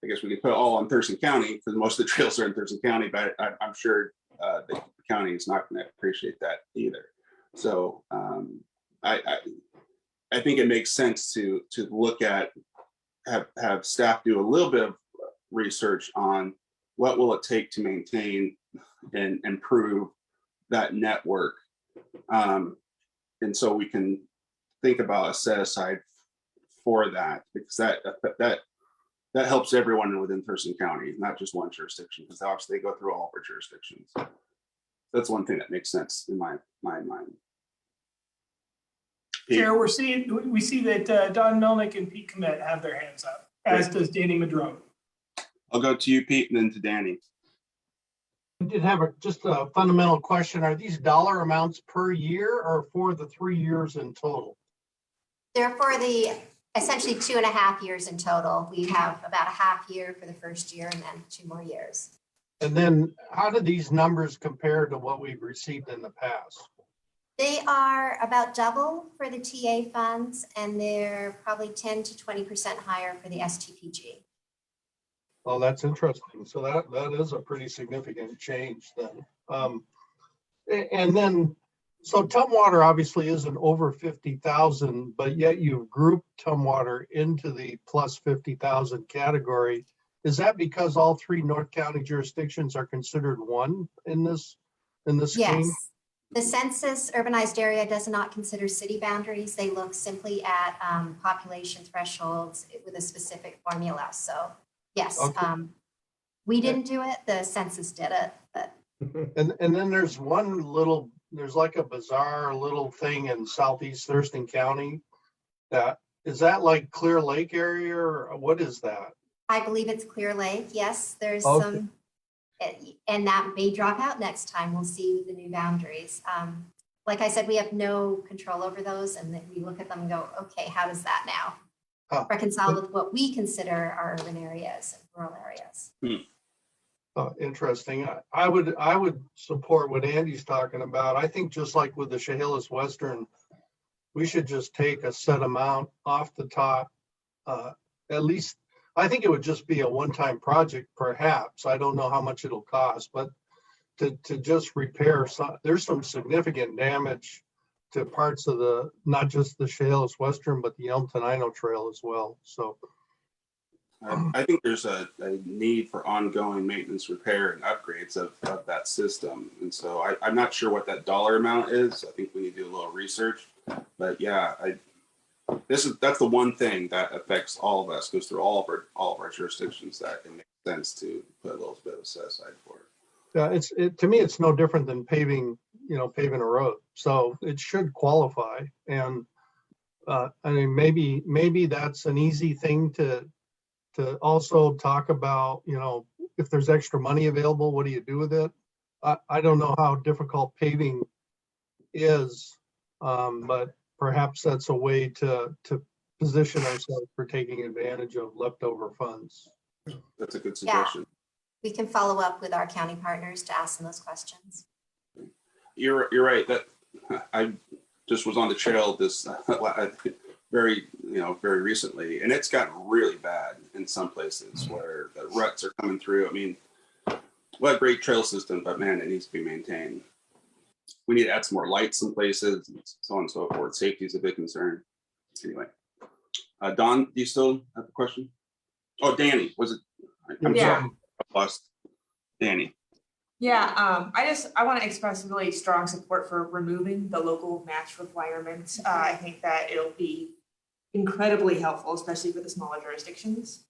I guess we could put it all on Thurston County because most of the trails are in Thurston County, but I'm sure the county is not going to appreciate that either. So I think it makes sense to look at, have staff do a little bit of research on what will it take to maintain and improve that network. And so we can think about a set aside for that, because that helps everyone within Thurston County, not just one jurisdiction, because obviously they go through all of our jurisdictions. That's one thing that makes sense in my mind. Pete? Chair, we see that Don Melnick and Pete Commit have their hands up, as does Danny Madrone. I'll go to you, Pete, and then to Danny. I did have just a fundamental question. Are these dollar amounts per year or for the 3 years in total? They're for the essentially 2.5 years in total. We have about a half year for the first year and then 2 more years. And then how do these numbers compare to what we've received in the past? They are about double for the TA funds, and they're probably 10 to 20% higher for the STPG. Well, that's interesting. So that is a pretty significant change then. And then, so Tumwater obviously isn't over 50,000, but yet you've grouped Tumwater into the plus 50,000 category. Is that because all 3 North County jurisdictions are considered one in this scheme? Yes. The census urbanized area does not consider city boundaries. They look simply at population thresholds with a specific formula. So yes, Okay. We didn't do it. The census did it. But And then there's there's like a bizarre little thing in southeast Thurston County. Is that like Clear Lake area or what is that? I believe it's Clear Lake. Yes, there's Okay. some, and that may drop out next time. We'll see the new boundaries. Like I said, we have no control over those, and then we look at them and go, okay, how does that now reconcile with what we consider our urban areas and rural areas? Interesting. I would support what Andy's talking about. I think just like with the Chehalis Western, we should just take a set amount off the top. At least, I think it would just be a one-time project, perhaps. I don't know how much it'll cost, but to just repair there's some significant damage to parts of not just the Chehalis Western, but the Elm Tenino Trail as well. So I think there's a need for ongoing maintenance, repair, and upgrades of that system. And so I'm not sure what that dollar amount is. I think we need to do a little research. But yeah, that's the one thing that affects all of us, goes through all of our jurisdictions, that it makes sense to put a little bit of set aside for it. Yeah, to me, it's no different than paving a road. So it should qualify. And I mean, maybe that's an easy thing to also talk about, if there's extra money available, what do you do with it? I don't know how difficult paving is, but perhaps that's a way to position ourselves for taking advantage of leftover funds. That's a good suggestion. We can follow up with our county partners to ask them those questions. You're right. That I just was on the trail this very recently, and it's gotten really bad in some places where the ruts are coming through. I mean, what a great trail system, but man, it needs to be maintained. We need to add some more lights in places, and so on and so forth. Safety is a big concern. Anyway, Don, do you still have a question? Oh, Danny, was it? I'm Yeah. sorry, I lost Danny. Yeah, I want to express really strong support for removing the local match requirement. I think that it'll be incredibly helpful, especially for the smaller jurisdictions.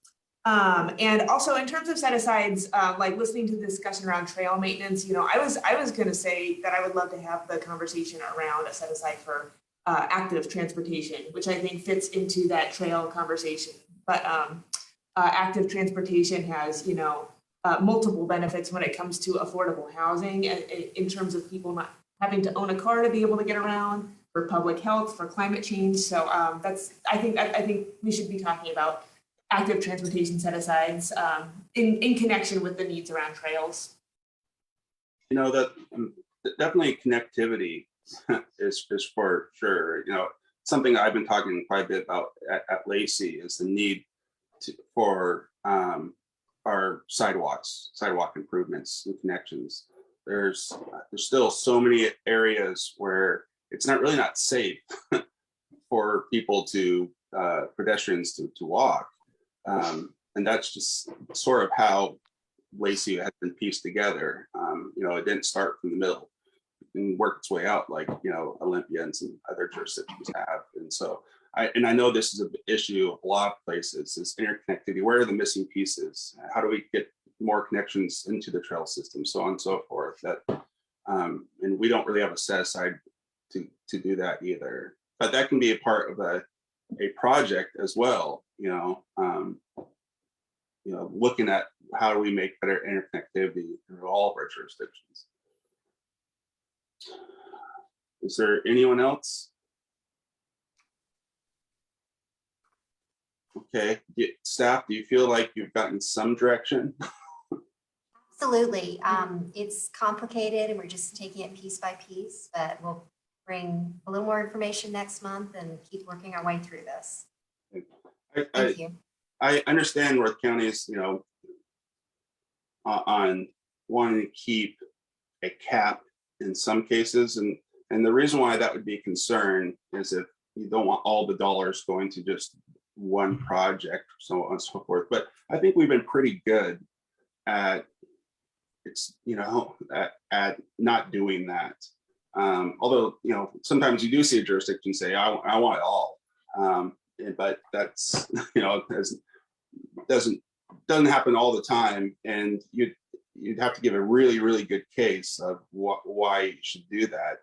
And also in terms of set asides, like listening to the discussion around trail maintenance, I was going to say that I would love to have the conversation around a set aside for active transportation, which I think fits into that trail conversation. But active transportation has, multiple benefits when it comes to affordable housing in terms of people not having to own a car to be able to get around, for public health, for climate change. So I think we should be talking about active transportation set asides in connection with the needs around trails. That definitely connectivity is for sure. Something I've been talking quite a bit about at Lacey is the need for our sidewalk improvements and connections. There's still so many areas where it's not safe for people pedestrians to walk. And that's just sort of how Lacey has been pieced together. It didn't start from the middle and work its way out like, Olympia and some other jurisdictions have. And so I know this is an issue of a lot of places, is interconnectivity. Where are the missing pieces? How do we get more connections into the trail system, so on and so forth? And we don't really have a set aside to do that either. But that can be a part of a project as well, looking at how do we make better interconnectivity through all of our jurisdictions. Is there anyone else? Okay, staff, do you feel like you've gotten some direction? Absolutely. It's complicated and we're just taking it piece by piece, but we'll bring a little more information next month and keep working our way through this. Thank you. I understand North County is, on wanting to keep a cap in some cases. And the reason why that would be a concern is if you don't want all the dollars going to just one project, so on and so forth. But I think we've been pretty good at at not doing that. Although, sometimes you do see a jurisdiction say, I want it all. But that's, doesn't happen all the time. And you'd have to give a really, really good case of why you should do that.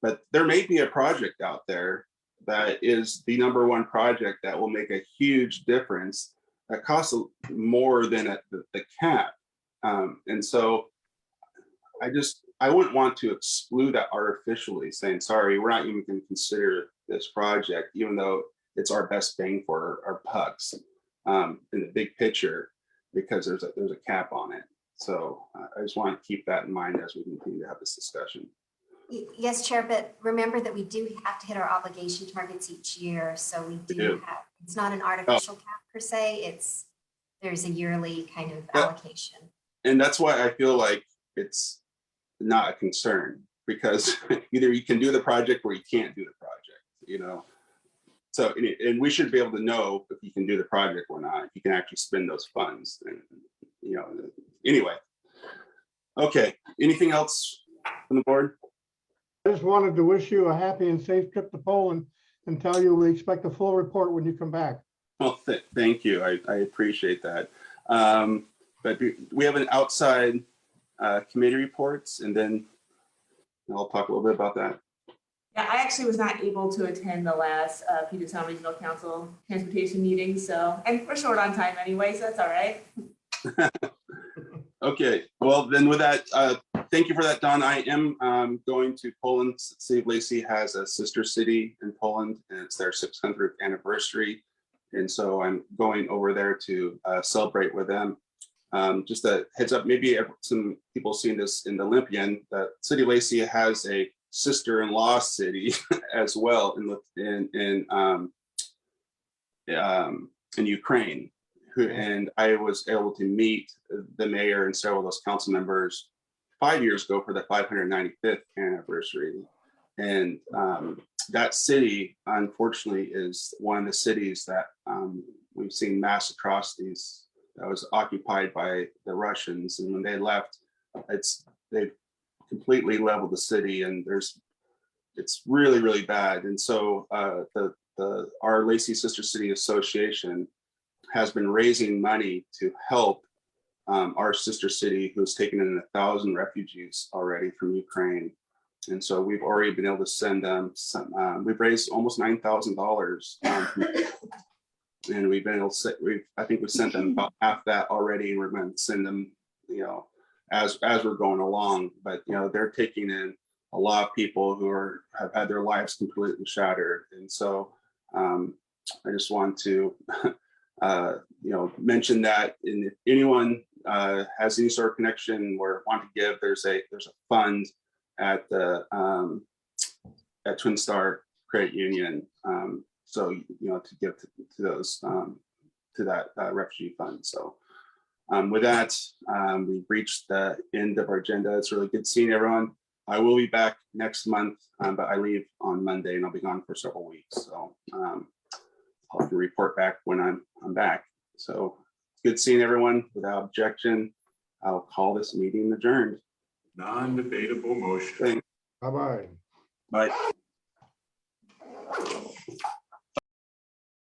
But there may be a project out there that is the number one project that will make a huge difference that costs more than the cap. And so I wouldn't want to exclude that artificially, saying, sorry, we're not even going to consider this project, even though it's our best bang for our bucks in the big picture, because there's a cap on it. So I just want to keep that in mind as we continue to have this discussion. Yes, Chair, but remember that we do have to hit our obligation targets each year. So we do have, it's not an artificial cap per se, there's a yearly kind of allocation. And that's why I feel like it's not a concern, because either you can do the project or you can't do the project, So, and we should be able to know if you can do the project or not, if you can actually spend those funds. And, anyway. Okay, anything else from the board? I just wanted to wish you a happy and safe trip to Poland and tell you we expect a full report when you come back. Well, thank you. I appreciate that. But we have an outside committee reports, and then I'll talk a little bit about that. Yeah, I actually was not able to attend the last Puget Sound Regional Council transportation meeting, and we're short on time anyway, so that's all right. Okay, well then with that, thank you for that, Don. I am going to Poland. City of Lacey has a sister city in Poland, and it's their 600th anniversary. And so I'm going over there to celebrate with them. Just a heads up, maybe some people seen this in the Olympian, that City of Lacey has a sister-in-law city as well in Ukraine. And I was able to meet the mayor and several of those council members 5 years ago for the 595th anniversary. And that city, unfortunately, is one of the cities that we've seen mass atrocities that was occupied by the Russians. And when they left, they've completely leveled the city, and it's really, really bad. And so our Lacey Sister City Association has been raising money to help our sister city, who's taken in 1,000 refugees already from Ukraine. And so we've already been able to send them some, we've raised almost $9,000. And we've been able to, I think we sent them about half that already, and we're going to send them, as we're going along. But, they're taking in a lot of people who have had their lives completely shattered. And so I just want to, mention that, and if anyone has any sort of connection or want to give, there's a fund at the at Twin Star Credit Union. So to give to those to that refugee fund. So with that, we've reached the end of our agenda. It's really good seeing everyone. I will be back next month, but I leave on Monday and I'll be gone for several weeks. So I'll report back when I'm back. So good seeing everyone. Without objection, I'll call this meeting adjourned. Non-debatable motion. Bye-bye. Bye.